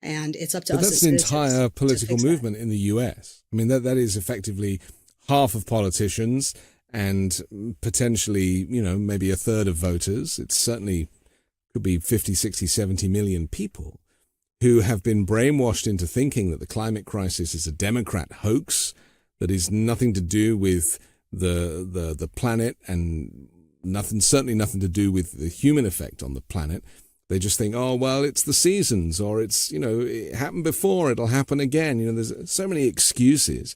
And it's up to us. But that's an entire political movement in the US. I mean, that is effectively half of politicians and potentially, maybe a third of voters. It certainly could be 50, 60, 70 million people who have been brainwashed into thinking that the climate crisis is a Democrat hoax that is nothing to do with the planet and certainly nothing to do with the human effect on the planet. They just think, oh, well, it's the seasons, or it's, it happened before, it'll happen again. There's so many excuses.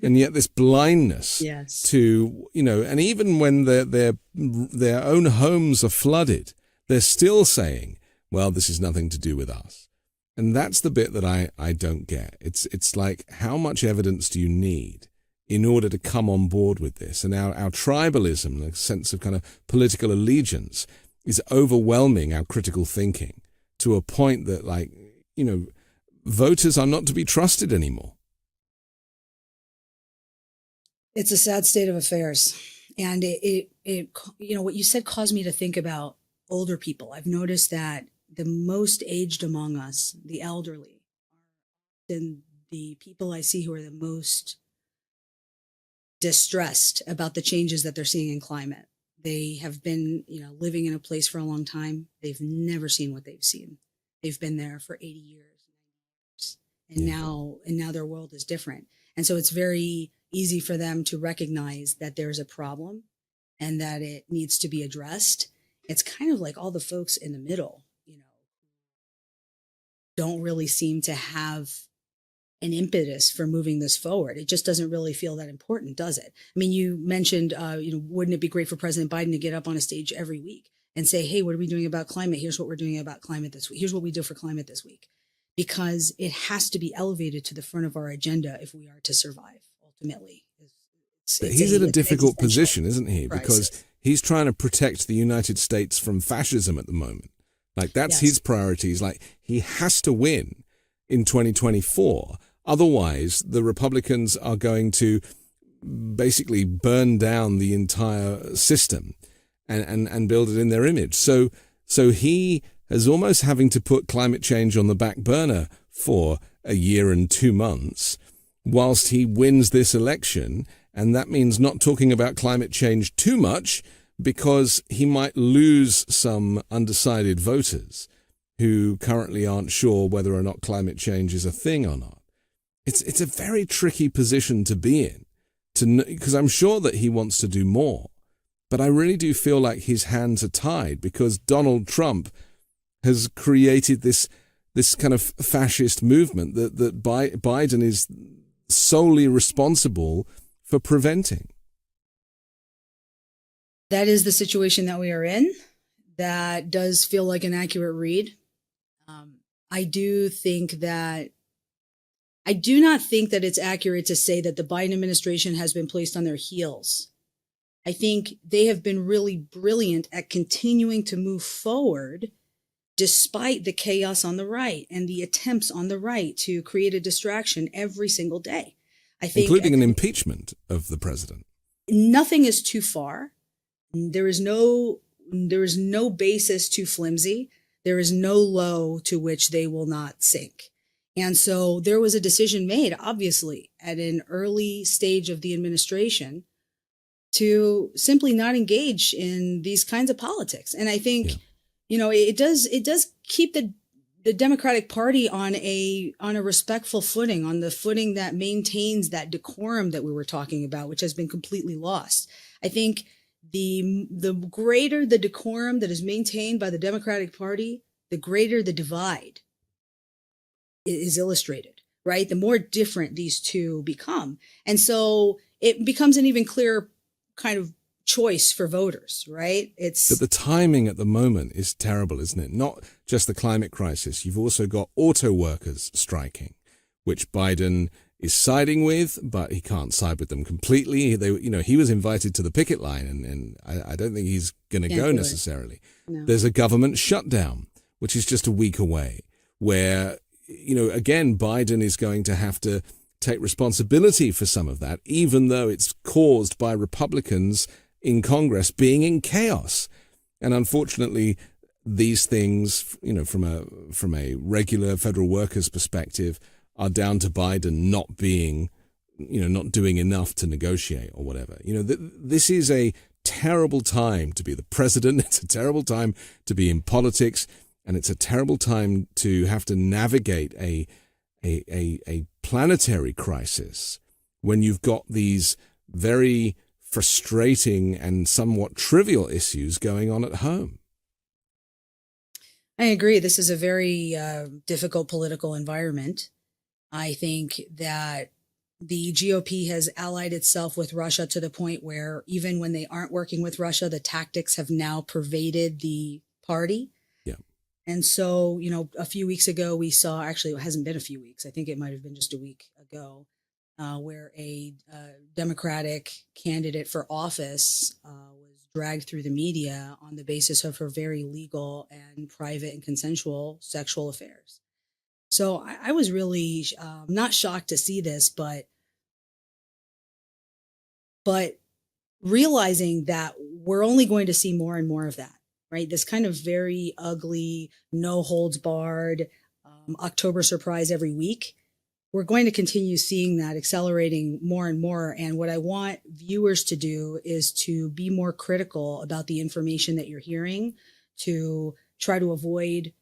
And yet this blindness yes. to, and even when their own homes are flooded, they're still saying, well, this is nothing to do with us. And that's the bit that I don't get. It's like, how much evidence do you need in order to come on board with this? And our tribalism, the sense of kind of political allegiance, is overwhelming our critical thinking to a point that, voters are not to be trusted anymore. It's a sad state of affairs. And it what you said caused me to think about older people. I've noticed that the most aged among us, the elderly, are the people I see who are the most distressed about the changes that they're seeing in climate. They have been, living in a place for a long time. They've never seen what they've seen. They've been there for 80 years. And now their world is different. And so it's very easy for them to recognize that there's a problem and that it needs to be addressed. It's kind of like all the folks in the middle, don't really seem to have an impetus for moving this forward. It just doesn't really feel that important, does it? I mean, you mentioned, wouldn't it be great for President Biden to get up on a stage every week and say, hey, what are we doing about climate? Here's what we're doing about climate this week. Here's what we do for climate this week. Because it has to be elevated to the front of our agenda if we are to survive, ultimately. But he's in a difficult position, isn't he? Because he's trying to protect the United States from fascism at the moment. That's his priorities. He has to win in 2024. Otherwise, the Republicans are going to basically burn down the entire system and build it in their image. So he is almost having to put climate change on the back burner for a year and 2 months whilst he wins this election. And that means not talking about climate change too much because he might lose some undecided voters who currently aren't sure whether or not climate change is a thing or not. It's a very tricky position to be in, because I'm sure that he wants to do more, but I really do feel like his hands are tied because Donald Trump has created this kind of fascist movement that Biden is solely responsible for preventing. That is the situation that we are in. That does feel like an accurate read. I do not think that it's accurate to say that the Biden administration has been placed on their heels. I think they have been really brilliant at continuing to move forward despite the chaos on the right and the attempts on the right to create a distraction every single day. I think, including an impeachment of the president. Nothing is too far. There is no basis too flimsy. There is no low to which they will not sink. And so there was a decision made, obviously, at an early stage of the administration to simply not engage in these kinds of politics. And I think, it does keep the Democratic Party on a respectful footing, on the footing that maintains that decorum that we were talking about, which has been completely lost. I think the greater the decorum that is maintained by the Democratic Party, the greater the divide is illustrated, right? The more different these two become. And so it becomes an even clearer kind of choice for voters, right? But the timing at the moment is terrible, isn't it? Not just the climate crisis. You've also got auto workers striking, which Biden is siding with, but he can't side with them completely. He was invited to the picket line, and I don't think he's going to go necessarily. No. There's a government shutdown, which is just a week away, where, again, Biden is going to have to take responsibility for some of that, even though it's caused by Republicans in Congress being in chaos. And unfortunately, these things, from a regular federal worker's perspective, are down to Biden not being, not doing enough to negotiate or whatever. This is a terrible time to be the president. It's a terrible time to be in politics, and it's a terrible time to have to navigate a planetary crisis when you've got these very frustrating and somewhat trivial issues going on at home. I agree. This is a very difficult political environment. I think that the GOP has allied itself with Russia to the point where even when they aren't working with Russia, the tactics have now pervaded the party. Yeah. And so, a few weeks ago, we saw, actually, it hasn't been a few weeks. I think it might have been just a week ago, where a Democratic candidate for office was dragged through the media on the basis of her very legal and private and consensual sexual affairs. So I was really not shocked to see this, but realizing that we're only going to see more and more of that, right? This kind of very ugly, no holds barred October surprise every week. We're going to continue seeing that accelerating more and more. And what I want viewers to do is to be more critical about the information that you're hearing, to try to avoid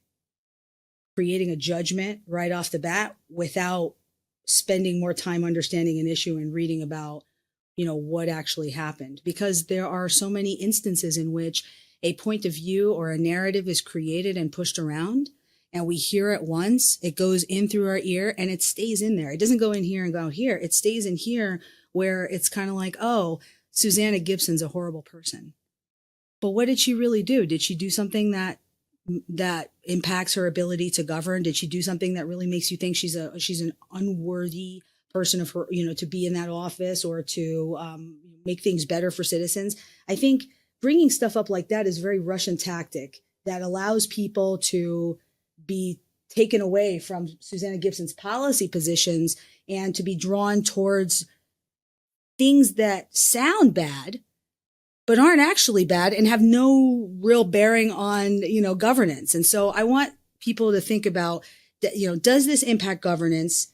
creating a judgment right off the bat without spending more time understanding an issue and reading about, what actually happened. Because there are so many instances in which a point of view or a narrative is created and pushed around, and we hear it once, it goes in through our ear and it stays in there. It doesn't go in here and go here. It stays in here where it's kind of like, oh, Susanna Gibson's a horrible person. But what did she really do? Did she do something that impacts her ability to govern? Did she do something that really makes you think she's an unworthy person of her, to be in that office or to make things better for citizens? I think bringing stuff up like that is a very Russian tactic that allows people to be taken away from Susanna Gibson's policy positions and to be drawn towards things that sound bad but aren't actually bad and have no real bearing on, governance. And so I want people to think about that, does this impact governance?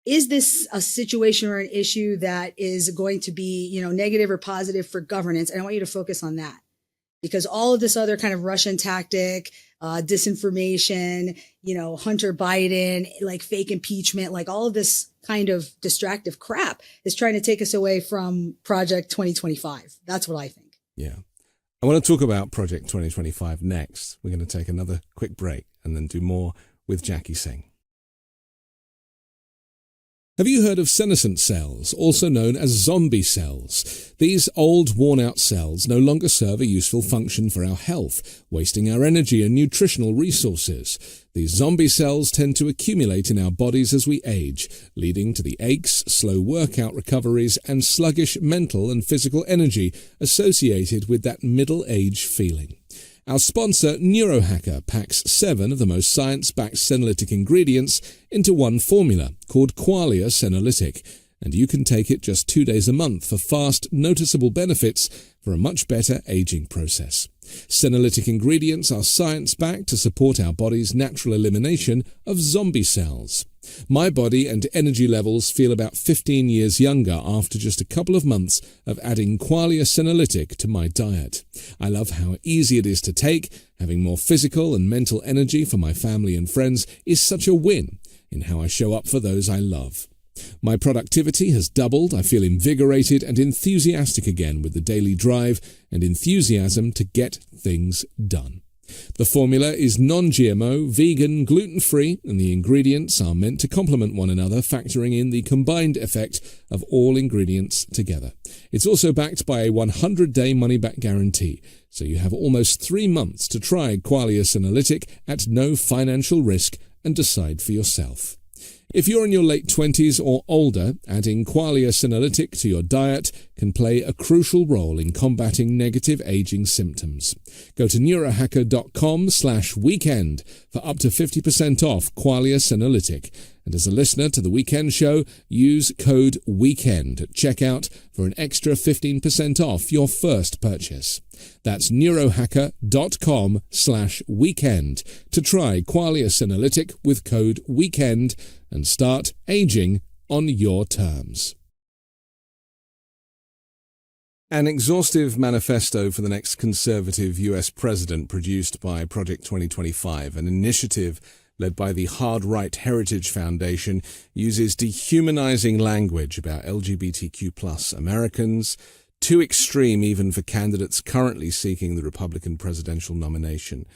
Is this a situation or an issue that is going to be, negative or positive for governance? And I want you to focus on that, because all of this other kind of Russian tactic, disinformation, Hunter Biden, like fake impeachment, like all of this kind of distractive crap is trying to take us away from Project 2025. That's what I think. Yeah. I want to talk about Project 2025 next. We're going to take another quick break and then do more with Jackie Singh. Have you heard of senescent cells, also known as zombie cells? These old, worn-out cells no longer serve a useful function for our health, wasting our energy and nutritional resources. These zombie cells tend to accumulate in our bodies as we age, leading to the aches, slow workout recoveries, and sluggish mental and physical energy associated with that middle-age feeling. Our sponsor, Neurohacker, packs 7 of the most science-backed senolytic ingredients into one formula called Qualia Senolytic, and you can take it just 2 days a month for fast, noticeable benefits for a much better aging process. Senolytic ingredients are science-backed to support our body's natural elimination of zombie cells. My body and energy levels feel about 15 years younger after just a couple of months of adding Qualia Senolytic to my diet. I love how easy it is to take. Having more physical and mental energy for my family and friends is such a win in how I show up for those I love. My productivity has doubled. I feel invigorated and enthusiastic again with the daily drive and enthusiasm to get things done. The formula is non-GMO, vegan, gluten-free, and the ingredients are meant to complement one another, factoring in the combined effect of all ingredients together. It's also backed by a 100-day money-back guarantee, so you have almost 3 months to try Qualia Senolytic at no financial risk and decide for yourself. If you're in your late 20s or older, adding Qualia Senolytic to your diet can play a crucial role in combating negative aging symptoms. Go to neurohacker.com/weekend for up to 50% off Qualia Senolytic And as a listener to The Weekend Show, use code WEEKEND at checkout for an extra 15% off your first purchase. That's neurohacker.com/weekend to try Qualia Senolytic with code WEEKEND and start aging on your terms. An exhaustive manifesto for the next conservative US president produced by Project 2025, an initiative led by the Hard Right Heritage Foundation, uses dehumanizing language about LGBTQ+ Americans, too extreme even for candidates currently seeking the Republican presidential nomination,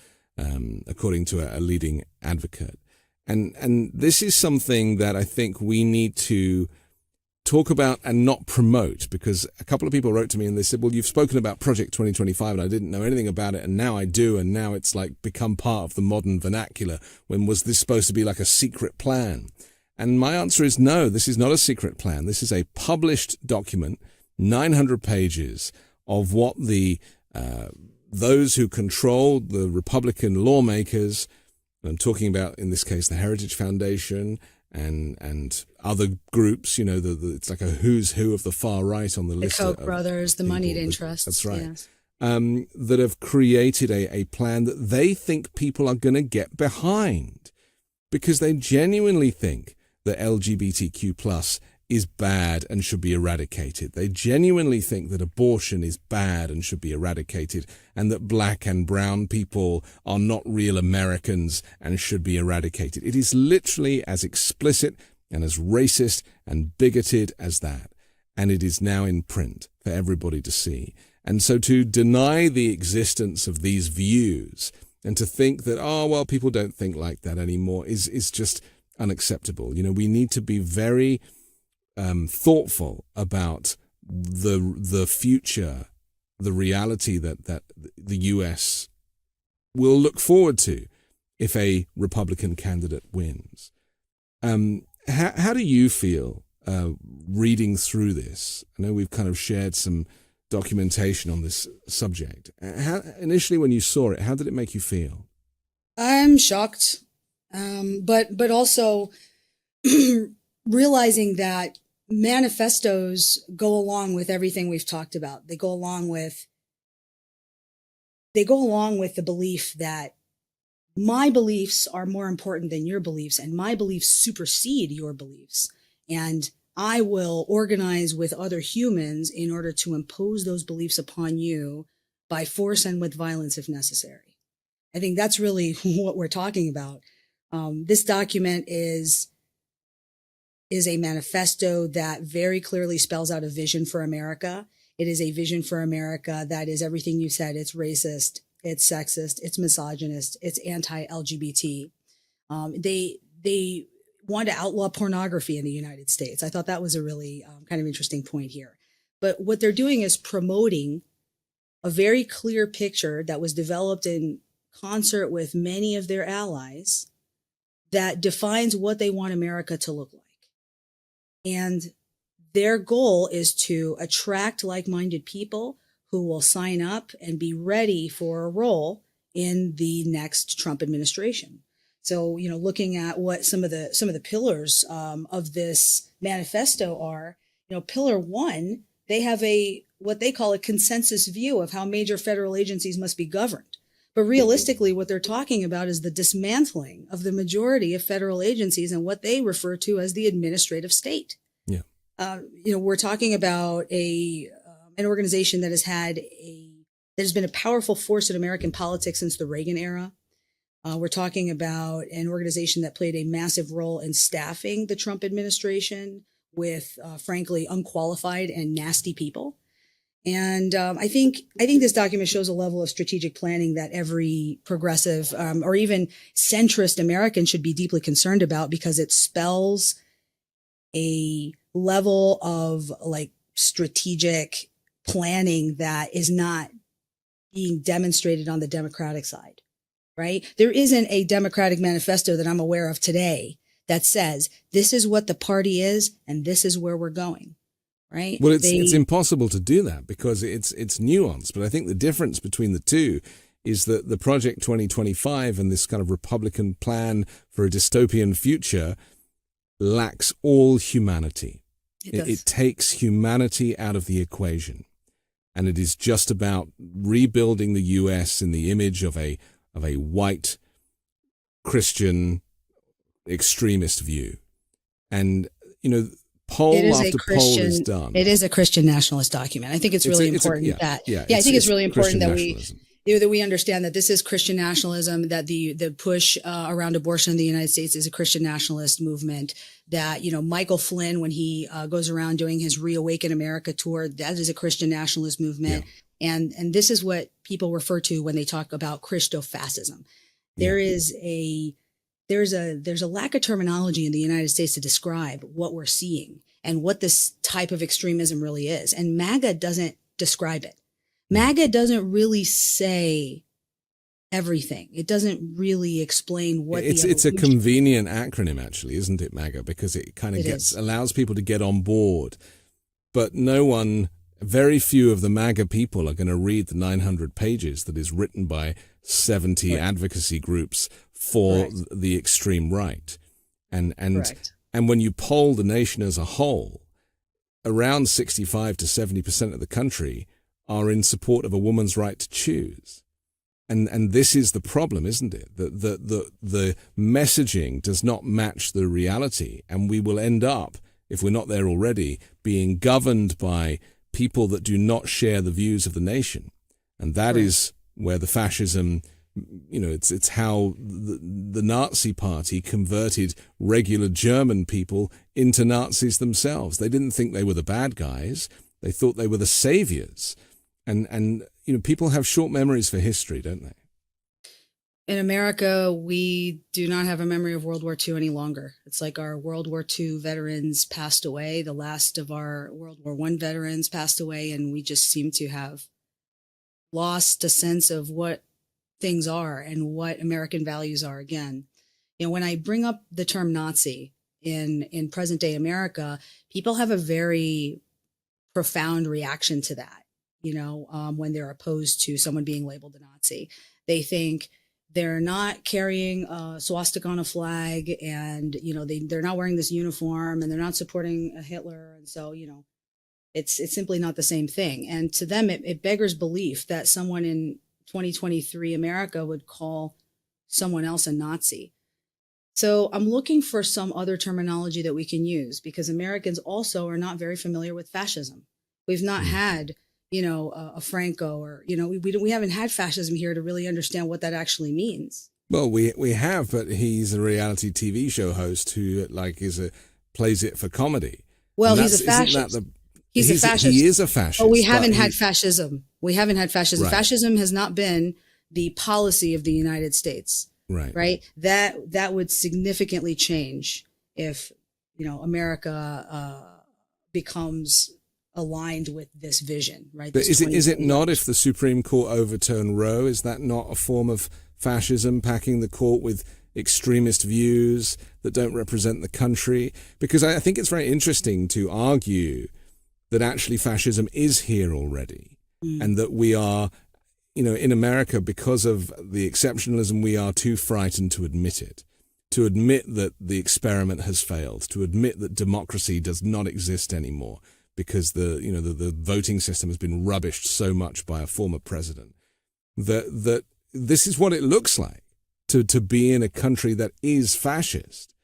according to a leading advocate. And this is something that I think we need to talk about and not promote, because a couple of people wrote to me and they said, well, you've spoken about Project 2025 and I didn't know anything about it, and now I do, and now it's like become part of the modern vernacular. When was this supposed to be like a secret plan? And my answer is no, this is not a secret plan. This is a published document, 900 pages of what the those who control the Republican lawmakers, I'm talking about in this case the Heritage Foundation and other groups, you know, it's like a who's who of the far right on the list. The Koch brothers, the moneyed interests. That's right. Yes. That have created a plan that they think people are going to get behind, because they genuinely think that LGBTQ+ is bad and should be eradicated. They genuinely think that abortion is bad and should be eradicated, and that black and brown people are not real Americans and should be eradicated. It is literally as explicit and as racist and bigoted as that. And it is now in print for everybody to see. And so to deny the existence of these views and to think that, oh, well, people don't think like that anymore is just unacceptable. You know, we need to be very thoughtful about the future, the reality that the US will look forward to if a Republican candidate wins. How do you feel reading through this? I know we've kind of shared some documentation on this subject. Initially, when you saw it, how did it make you feel? I'm shocked, but also realizing that manifestos go along with everything we've talked about. They go along with the belief that my beliefs are more important than your beliefs, and my beliefs supersede your beliefs. And I will organize with other humans in order to impose those beliefs upon you by force and with violence if necessary. I think that's really what we're talking about. This document is a manifesto that very clearly spells out a vision for America. It is a vision for America that is everything you said. It's racist, it's sexist, it's misogynist, it's anti-LGBT. They want to outlaw pornography in the United States. I thought that was a really kind of interesting point here. But what they're doing is promoting a very clear picture that was developed in concert with many of their allies that defines what they want America to look like. And their goal is to attract like-minded people who will sign up and be ready for a role in the next Trump administration. So, you know, looking at what some of the pillars of this manifesto are, you know, pillar one, they have what they call a consensus view of how major federal agencies must be governed. But realistically, what they're talking about is the dismantling of the majority of federal agencies and what they refer to as the administrative state. Yeah. You know, we're talking about an organization that has been a powerful force in American politics since the Reagan era. We're talking about an organization that played a massive role in staffing the Trump administration with, frankly, unqualified and nasty people. And I think this document shows a level of strategic planning that every progressive or even centrist American should be deeply concerned about, because it spells a level of like strategic planning that is not being demonstrated on the Democratic side, right? There isn't a Democratic manifesto that I'm aware of today that says this is what the party is and this is where we're going. Right? Well, it's impossible to do that because it's nuanced. But I think the difference between the two is that the Project 2025 and this kind of Republican plan for a dystopian future lacks all humanity. It It takes humanity out of the equation. And it is just about rebuilding the US in the image of a white Christian extremist view. And, poll after poll is done. It is a Christian nationalist document. I think it's really important I think it's really important that we understand that this is Christian nationalism, that the push around abortion in the United States is a Christian nationalist movement, that, Michael Flynn, when he goes around doing his Reawaken America tour, that is a Christian nationalist movement. Yeah. And this is what people refer to when they talk about Christofascism. There's a lack of terminology in the United States to describe what we're seeing and what this type of extremism really is. And MAGA doesn't describe it. MAGA doesn't really say everything. It doesn't really explain what it's a convenient acronym, actually, isn't it, MAGA? Because it kind of allows people to get on board. But very few of the MAGA people are going to read the 900 pages that is written by 70 advocacy groups for the extreme right. And when you poll the nation as a whole, around 65 to 70% of the country are in support of a woman's right to choose. And this is the problem, isn't it? The messaging does not match the reality, and we will end up, if we're not there already, being governed by people that do not share the views of the nation. And that is where the fascism, it's how the Nazi Party converted regular German people into Nazis themselves. They didn't think they were the bad guys. They thought they were the saviors. And people have short memories for history, don't they? In America, we do not have a memory of World War II any longer. It's like our World War II veterans passed away. The last of our World War I veterans passed away, and we just seem to have lost a sense of what things are and what American values are again. When I bring up the term Nazi in present day America, people have a very profound reaction to that. When they're opposed to someone being labeled a Nazi, they think they're not carrying a swastika on a flag, and they're not wearing this uniform, and they're not supporting a Hitler, and so it's simply not the same thing. And to them, it beggars belief that someone in 2023 America would call someone else a Nazi. So I'm looking for some other terminology that we can use, because Americans also are not very familiar with fascism. We've not had a Franco, or, we haven't had fascism here to really understand what that actually means. Well, we have, but he's a reality TV show host who plays it for comedy. Well, he's a fascist. He's a fascist. He is a fascist. Oh, we haven't had fascism. We haven't had fascism. Right. Fascism has not been the policy of the United States. Right. That would significantly change if, America becomes aligned with this vision, right? But is it not, if the Supreme Court overturned Roe, is that not a form of fascism, packing the court with extremist views that don't represent the country? Because I think it's very interesting to argue that actually fascism is here already, and that we are, in America, because of the exceptionalism, we are too frightened to admit it, to admit that the experiment has failed, to admit that democracy does not exist anymore, because the voting system has been rubbished so much by a former president, that this is what it looks like to be in a country that is fascist.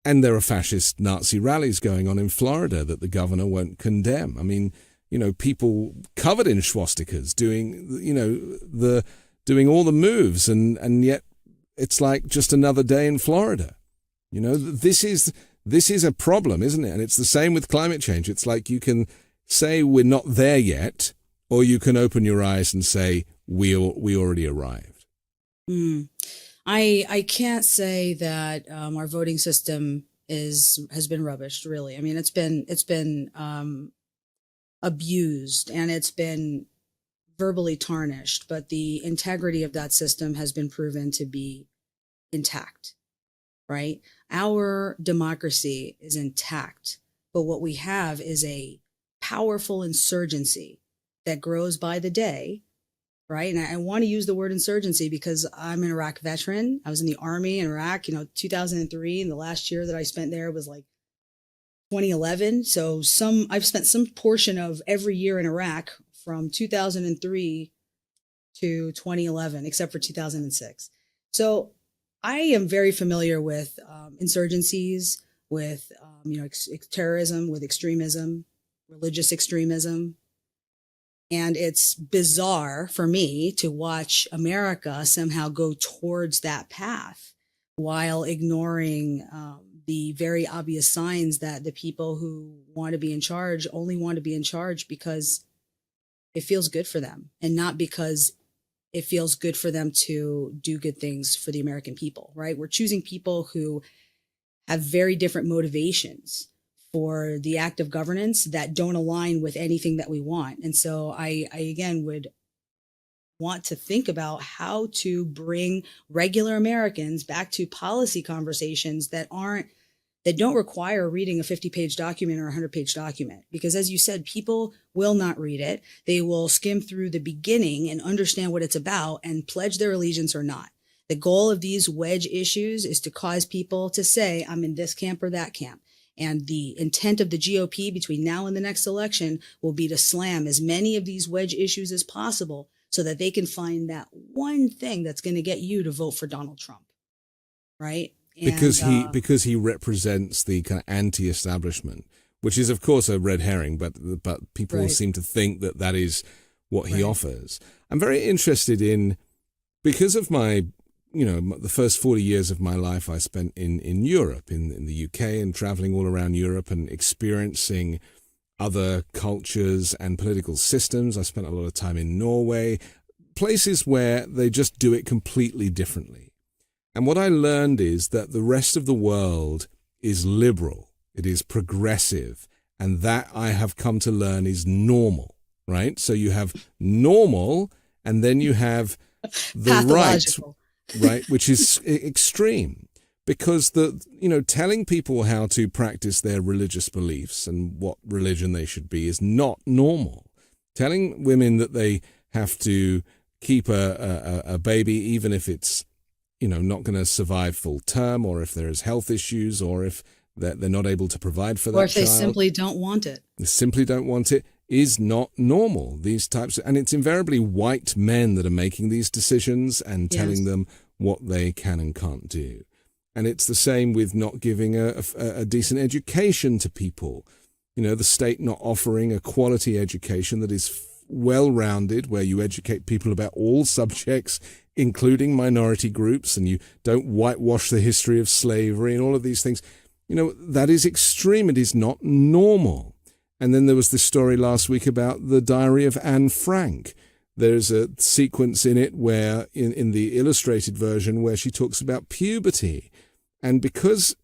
And there are fascist Nazi rallies going on in Florida that the governor won't condemn. I mean, people covered in swastikas doing all the moves, and yet it's like just another day in Florida. This is a problem, isn't it? And it's the same with climate change. It's like you can say we're not there yet, or you can open your eyes and say we already arrived. I can't say that our voting system has been rubbished, really. I mean, it's been abused, and it's been verbally tarnished, but the integrity of that system has been proven to be intact. Right? Our democracy is intact, but what we have is a powerful insurgency that grows by the day, right? And I want to use the word insurgency because I'm an Iraq veteran. I was in the army in Iraq, 2003, and the last year that I spent there was like 2011. So I've spent some portion of every year in Iraq from 2003 to 2011, except for 2006. So I am very familiar with insurgencies, with terrorism, with extremism, religious extremism. And it's bizarre for me to watch America somehow go towards that path while ignoring the very obvious signs that the people who want to be in charge only want to be in charge because it feels good for them and not because it feels good for them to do good things for the American people, right? We're choosing people who have very different motivations for the act of governance that don't align with anything that we want. And so I again would want to think about how to bring regular Americans back to policy conversations that don't require reading a 50-page document or a 100-page document. Because as you said, people will not read it. They will skim through the beginning and understand what it's about and pledge their allegiance or not. The goal of these wedge issues is to cause people to say, I'm in this camp or that camp. And the intent of the GOP between now and the next election will be to slam as many of these wedge issues as possible so that they can find that one thing that's going to get you to vote for Donald Trump, right? Because he represents the kind of anti-establishment, which is of course a red herring, but people right. seem to think that is what he offers. I'm very interested in, because of my, the first 40 years of my life I spent in Europe, in the UK, and traveling all around Europe and experiencing other cultures and political systems. I spent a lot of time in Norway, places where they just do it completely differently. And what I learned is that the rest of the world is liberal, it is progressive, and that I have come to learn is normal, right? So you have normal, and then you have the right, which is extreme. Because telling people how to practice their religious beliefs and what religion they should be is not normal. Telling women that they have to keep a baby, even if it's not going to survive full term, or if there's health issues, or if they're not able to provide for that child. Or if they simply don't want it. They simply don't want it is not normal. These types, and it's invariably white men that are making these decisions and telling them what they can and can't do. And it's the same with not giving a decent education to people. The state not offering a quality education that is well-rounded, where you educate people about all subjects, including minority groups, and you don't whitewash the history of slavery and all of these things. That is extreme. It is not normal. And then there was this story last week about the diary of Anne Frank. There's a sequence in it where, in the illustrated version, where she talks about puberty. And because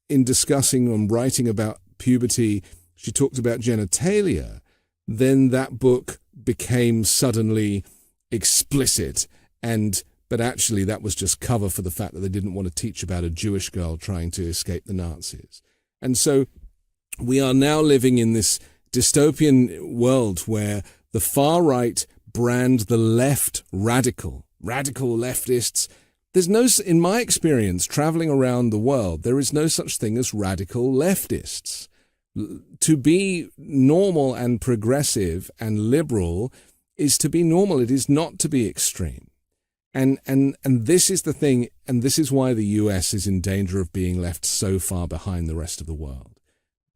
in discussing and writing about puberty, she talked about genitalia, then that book became suddenly explicit. But actually that was just cover for the fact that they didn't want to teach about a Jewish girl trying to escape the Nazis. And so we are now living in this dystopian world where the far right brand the left radical leftists. There's no, in my experience, traveling around the world, there is no such thing as radical leftists. To be normal and progressive and liberal is to be normal. It is not to be extreme. And this is the thing, and this is why the US is in danger of being left so far behind the rest of the world.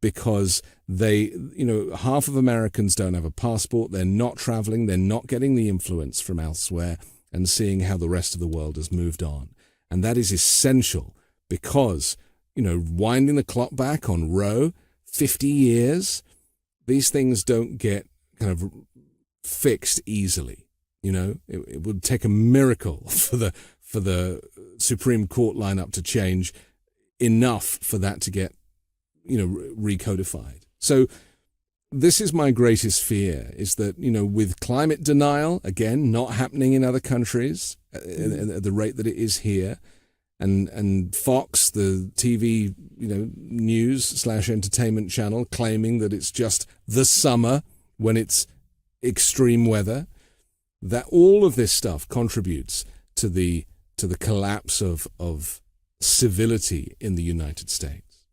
Because half of Americans don't have a passport, they're not traveling, they're not getting the influence from elsewhere, and seeing how the rest of the world has moved on. And that is essential because, winding the clock back on Roe, 50 years, these things don't get kind of fixed easily. It would take a miracle for the Supreme Court lineup to change enough for that to get, recodified. So this is my greatest fear, is that, with climate denial, again, not happening in other countries at the rate that it is here, and Fox, the TV, news/entertainment channel, claiming that it's just the summer when it's extreme weather, that all of this stuff contributes to the collapse of civility in the United States?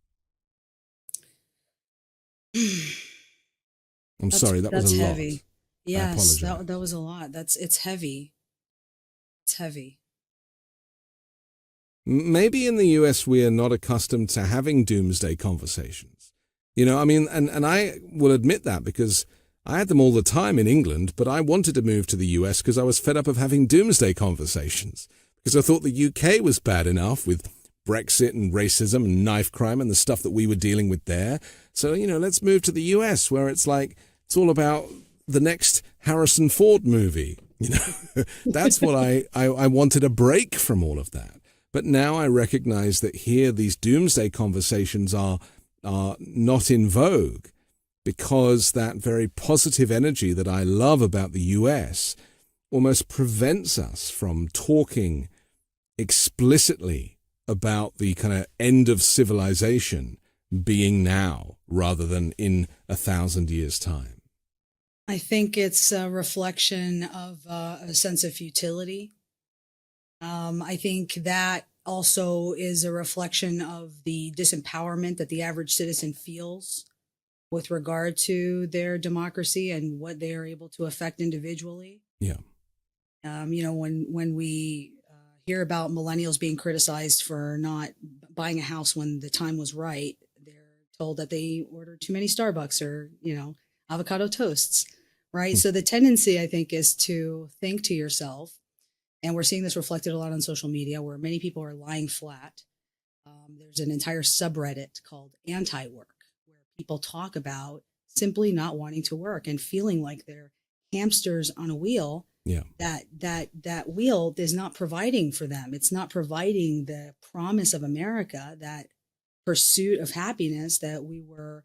I'm sorry, that was a lot. Heavy. Yes, I apologize. that was a lot. It's heavy. It's heavy. Maybe in the US we are not accustomed to having doomsday conversations. You know, I mean, and I will admit that because I had them all the time in England, but I wanted to move to the US because I was fed up of having doomsday conversations. Because I thought the UK was bad enough with Brexit and racism and knife crime and the stuff that we were dealing with there. So, you know, let's move to the US where it's like, it's all about the next Harrison Ford movie. You know, that's what I wanted a break from all of that. But now I recognize that here these doomsday conversations are not in vogue because that very positive energy that I love about the US almost prevents us from talking explicitly about the kind of end of civilization being now rather than in 1,000 years' time. I think it's a reflection of a sense of futility. I think that also is a reflection of the disempowerment that the average citizen feels with regard to their democracy and what they are able to affect individually. Yeah. You know, when we hear about millennials being criticized for not buying a house when the time was right, they're told that they ordered too many Starbucks or, you know, avocado toasts, right? So the tendency, I think, is to think to yourself, and we're seeing this reflected a lot on social media where many people are lying flat. There's an entire subreddit called anti-work where people talk about simply not wanting to work and feeling like they're hamsters on a wheel. Yeah. That wheel is not providing for them. It's not providing the promise of America, that pursuit of happiness that we were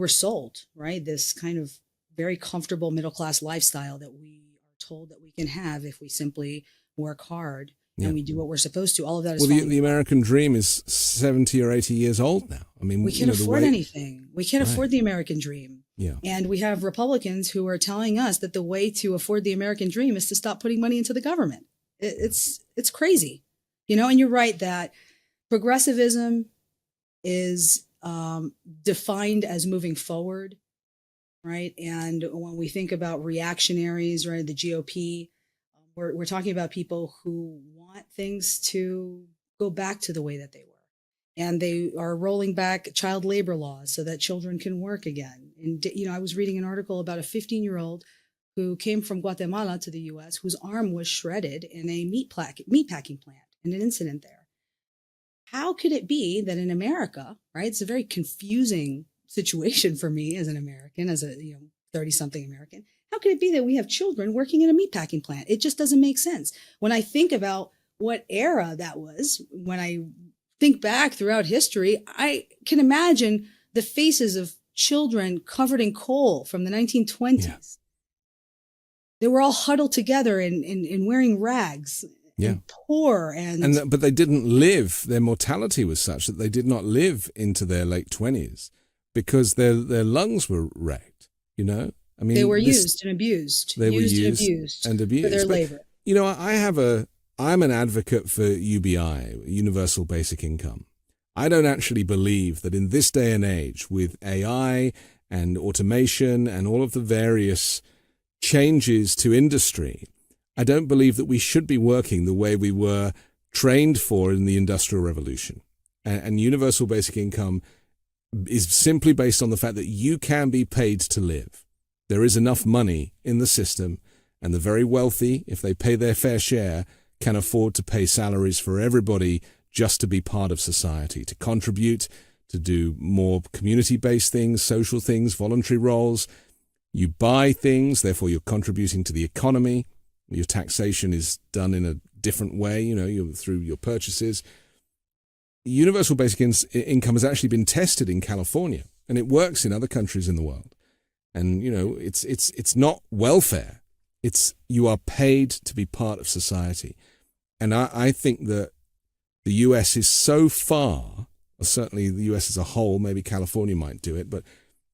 sold, right? This kind of very comfortable middle-class lifestyle that we are told that we can have if we simply work hard and we do what we're supposed to. All of that is the American dream is 70 or 80 years old now. I mean, we can't afford anything. We can't afford the American dream. Yeah. And we have Republicans who are telling us that the way to afford the American dream is to stop putting money into the government. It's crazy, you know. And you're right that progressivism is defined as moving forward, right? And when we think about reactionaries, right, the GOP, we're talking about people who want things to go back to the way that they were. And they are rolling back child labor laws so that children can work again. And, you know, I was reading an article about a 15-year-old who came from Guatemala to the U.S., whose arm was shredded in a meatpacking plant in an incident there. How could it be that in America, right, it's a very confusing situation for me as an American, as a 30-something American. How could it be that we have children working in a meatpacking plant? It just doesn't make sense. When I think about what era that was, when I think back throughout history, I can imagine the faces of children covered in coal from the 1920s. Yeah. They were all huddled together in wearing rags. Yeah. And poor but they didn't live. Their mortality was such that they did not live into their late 20s because their lungs were wrecked. You know, I mean, they were used and abused. They were used and abused for their labor. You know, I'm an advocate for UBI, Universal Basic Income. I don't actually believe that in this day and age, with AI and automation and all of the various changes to industry, I don't believe that we should be working the way we were trained for in the Industrial Revolution. And Universal Basic Income is simply based on the fact that you can be paid to live. There is enough money in the system, and the very wealthy, if they pay their fair share, can afford to pay salaries for everybody just to be part of society, to contribute, to do more community-based things, social things, voluntary roles. You buy things, therefore you're contributing to the economy. Your taxation is done in a different way, through your purchases. Universal basic income has actually been tested in California, and it works in other countries in the world. And, it's not welfare. It's you are paid to be part of society. And I think that the US is so far, or certainly the US as a whole, maybe California might do it, but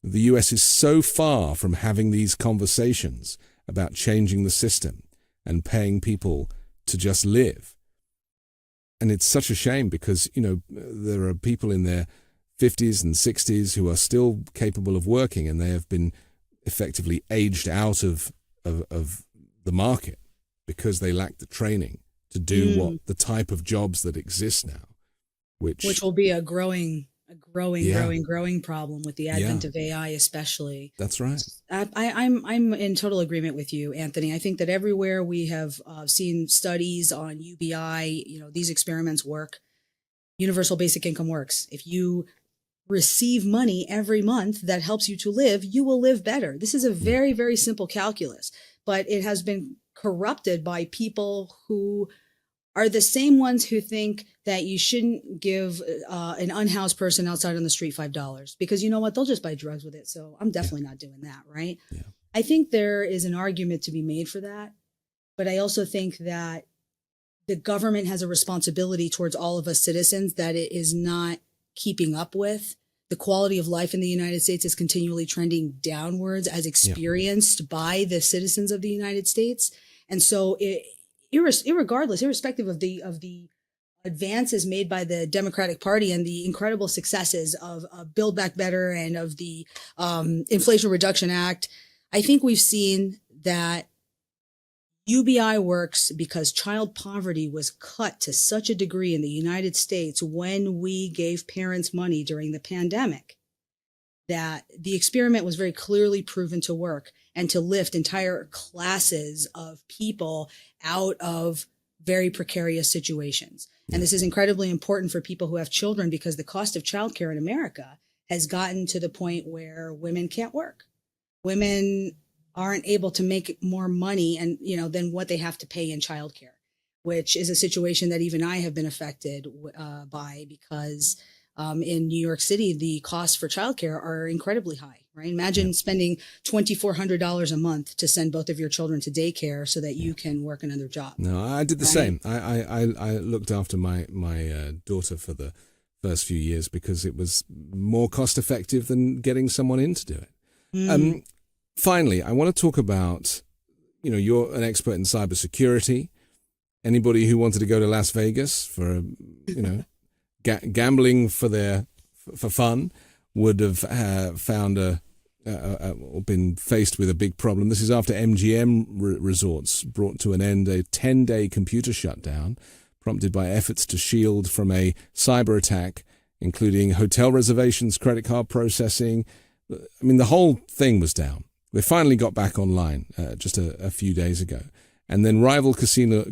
the US is so far from having these conversations about changing the system and paying people to just live. And it's such a shame because, there are people in their 50s and 60s who are still capable of working, and they have been effectively aged out of the market because they lack the training to do what the type of jobs that exist now, which will be a growing problem with the advent of AI, especially. That's right. I'm in total agreement with you, Anthony. I think that everywhere we have seen studies on UBI, these experiments work. Universal basic income works. If you receive money every month that helps you to live, you will live better. This is a very, very simple calculus, but it has been corrupted by people who are the same ones who think that you shouldn't give an unhoused person outside on the street $5 because you know what? They'll just buy drugs with it. So I'm definitely not doing that, right? Yeah. I think there is an argument to be made for that, but I also think that the government has a responsibility towards all of us citizens that it is not keeping up with. The quality of life in the United States is continually trending downwards as experienced by the citizens of the United States. And so irrespective of the advances made by the Democratic Party and the incredible successes of Build Back Better and of the Inflation Reduction Act, I think we've seen that UBI works because child poverty was cut to such a degree in the United States when we gave parents money during the pandemic that the experiment was very clearly proven to work and to lift entire classes of people out of very precarious situations. And this is incredibly important for people who have children because the cost of childcare in America has gotten to the point where women can't work. Women aren't able to make more money and than what they have to pay in childcare, which is a situation that even I have been affected by because in New York City, the costs for childcare are incredibly high, right? Imagine spending $2,400 a month to send both of your children to daycare so that you can work another job. No, I did the same. I looked after my daughter for the first few years because it was more cost effective than getting someone in to do it. Finally, I want to talk about, you're an expert in cybersecurity. Anybody who wanted to go to Las Vegas for, gambling for fun would have found or been faced with a big problem. This is after MGM resorts brought to an end a 10-day computer shutdown prompted by efforts to shield from a cyber attack, including hotel reservations, credit card processing. I mean, the whole thing was down. They finally got back online just a few days ago. And then rival casino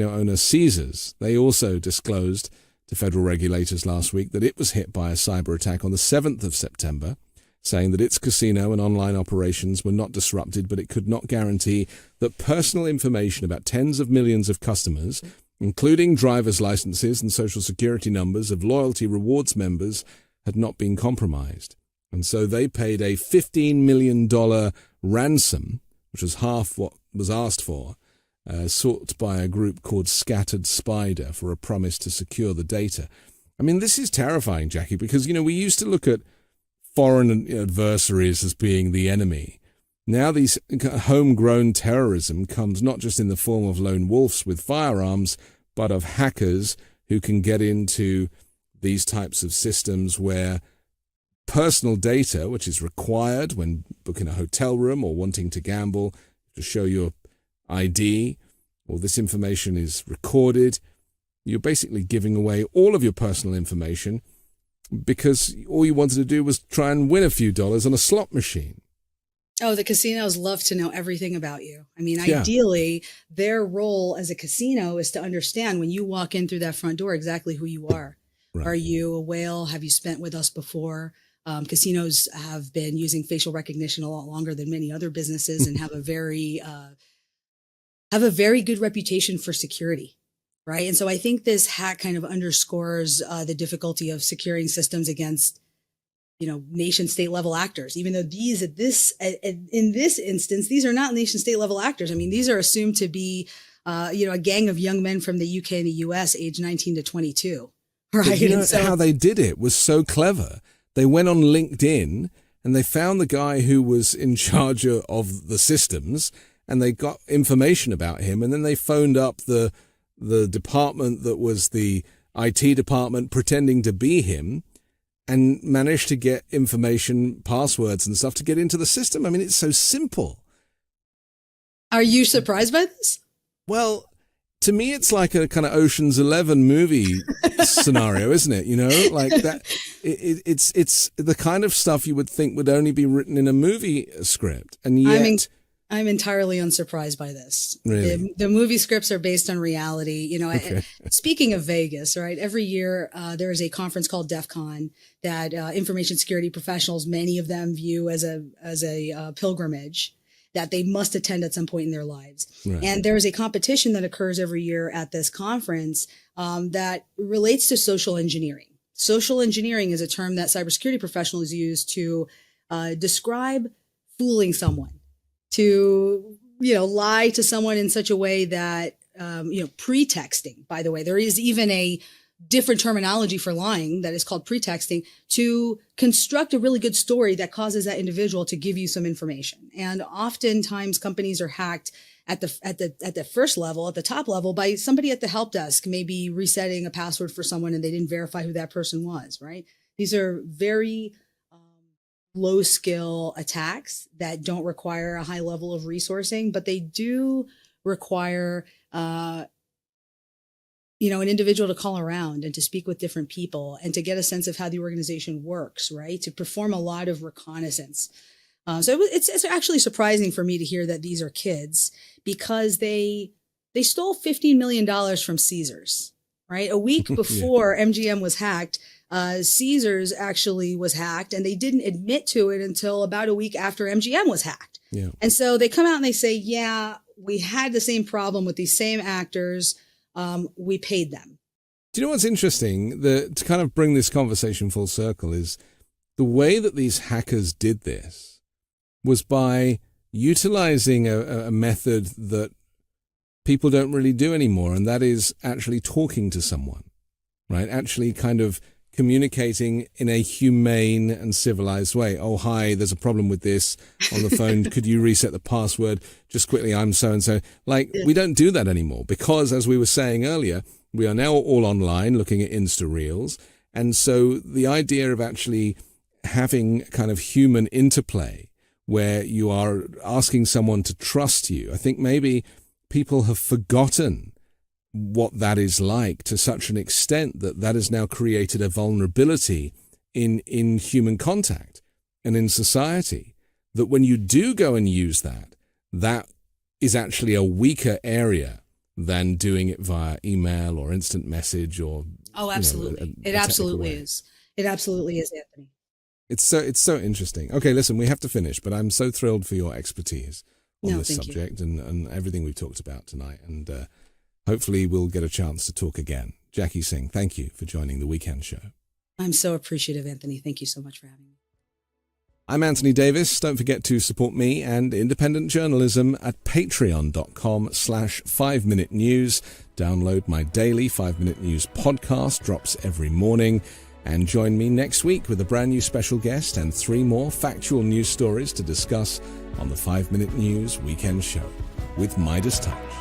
owner Caesars, they also disclosed to federal regulators last week that it was hit by a cyber attack on the 7th of September, saying that its casino and online operations were not disrupted, but it could not guarantee that personal information about tens of millions of customers, including driver's licenses and social security numbers of loyalty rewards members, had not been compromised. And so they paid a $15 million ransom, which was half what was asked for, sought by a group called Scattered Spider for a promise to secure the data. I mean, this is terrifying, Jackie, because, we used to look at foreign adversaries as being the enemy. Now these homegrown terrorism comes not just in the form of lone wolves with firearms, but of hackers who can get into these types of systems where personal data, which is required when booking a hotel room or wanting to gamble, to show your ID, or this information is recorded. You're basically giving away all of your personal information because all you wanted to do was try and win a few dollars on a slot machine. Oh, the casinos love to know everything about you. I mean, ideally, their role as a casino is to understand when you walk in through that front door exactly who you are. Right. Are you a whale? Have you spent with us before? Casinos have been using facial recognition a lot longer than many other businesses and have a very good reputation for security, right? And so I think this hack kind of underscores the difficulty of securing systems against, nation state level actors, even though in this instance, these are not nation state level actors. I mean, these are assumed to be, a gang of young men from the UK and the US aged 19 to 22, right? How they did it was so clever. They went on LinkedIn and they found the guy who was in charge of the systems, and they got information about him, and then they phoned up the department that was the IT department pretending to be him, and managed to get information, passwords and stuff to get into the system. I mean, it's so simple. Are you surprised by this? Well, to me, it's like a kind of Ocean's 11 movie scenario, isn't it? You know, like that. It's the kind of stuff you would think would only be written in a movie script, and yet I'm entirely unsurprised by this. Really? The movie scripts are based on reality. You know, Okay. Speaking of Vegas, right? Every year there is a conference called DEF CON that information security professionals, many of them view as a pilgrimage that they must attend at some point in their lives. Right. And there is a competition that occurs every year at this conference that relates to social engineering. Social engineering is a term that cybersecurity professionals use to describe fooling someone, to, lie to someone in such a way that, pretexting, by the way, there is even a different terminology for lying that is called pretexting, to construct a really good story that causes that individual to give you some information. And oftentimes companies are hacked at the first level, at the top level, by somebody at the help desk, maybe resetting a password for someone and they didn't verify who that person was, right? These are very low skill attacks that don't require a high level of resourcing, but they do require, an individual to call around and to speak with different people and to get a sense of how the organization works, right? To perform a lot of reconnaissance. So it's actually surprising for me to hear that these are kids, because they stole $15 million from Caesars, right? A week before MGM was hacked, Caesars actually was hacked, and they didn't admit to it until about a week after MGM was hacked. Yeah. And so they come out and they say, yeah, we had the same problem with these same actors. We paid them. Do you know what's interesting? To kind of bring this conversation full circle is the way that these hackers did this was by utilizing a method that people don't really do anymore, and that is actually talking to someone, right? Actually kind of communicating in a humane and civilized way. Oh, hi, there's a problem with this on the phone. Could you reset the password? Just quickly, I'm so-and-so. We don't do that anymore because, as we were saying earlier, we are now all online looking at Insta Reels. And so the idea of actually having kind of human interplay where you are asking someone to trust you, I think maybe people have forgotten what that is like to such an extent that has now created a vulnerability in human contact and in society, that when you do go and use that is actually a weaker area than doing it via email or instant message or... Oh, absolutely. It absolutely is. It absolutely is, Anthony. It's so interesting. Okay, listen, we have to finish, but I'm so thrilled for your expertise on this subject and everything we've talked about tonight. And hopefully we'll get a chance to talk again. Jackie Singh, thank you for joining the Weekend Show. I'm so appreciative, Anthony. Thank you so much for having me. I'm Anthony Davis. Don't forget to support me and independent journalism at patreon.com/5minute news. Download my daily 5-minute news podcast, drops every morning. And join me next week with a brand new special guest and 3 more factual news stories to discuss on the 5-Minute News Weekend Show with MeidasTouch.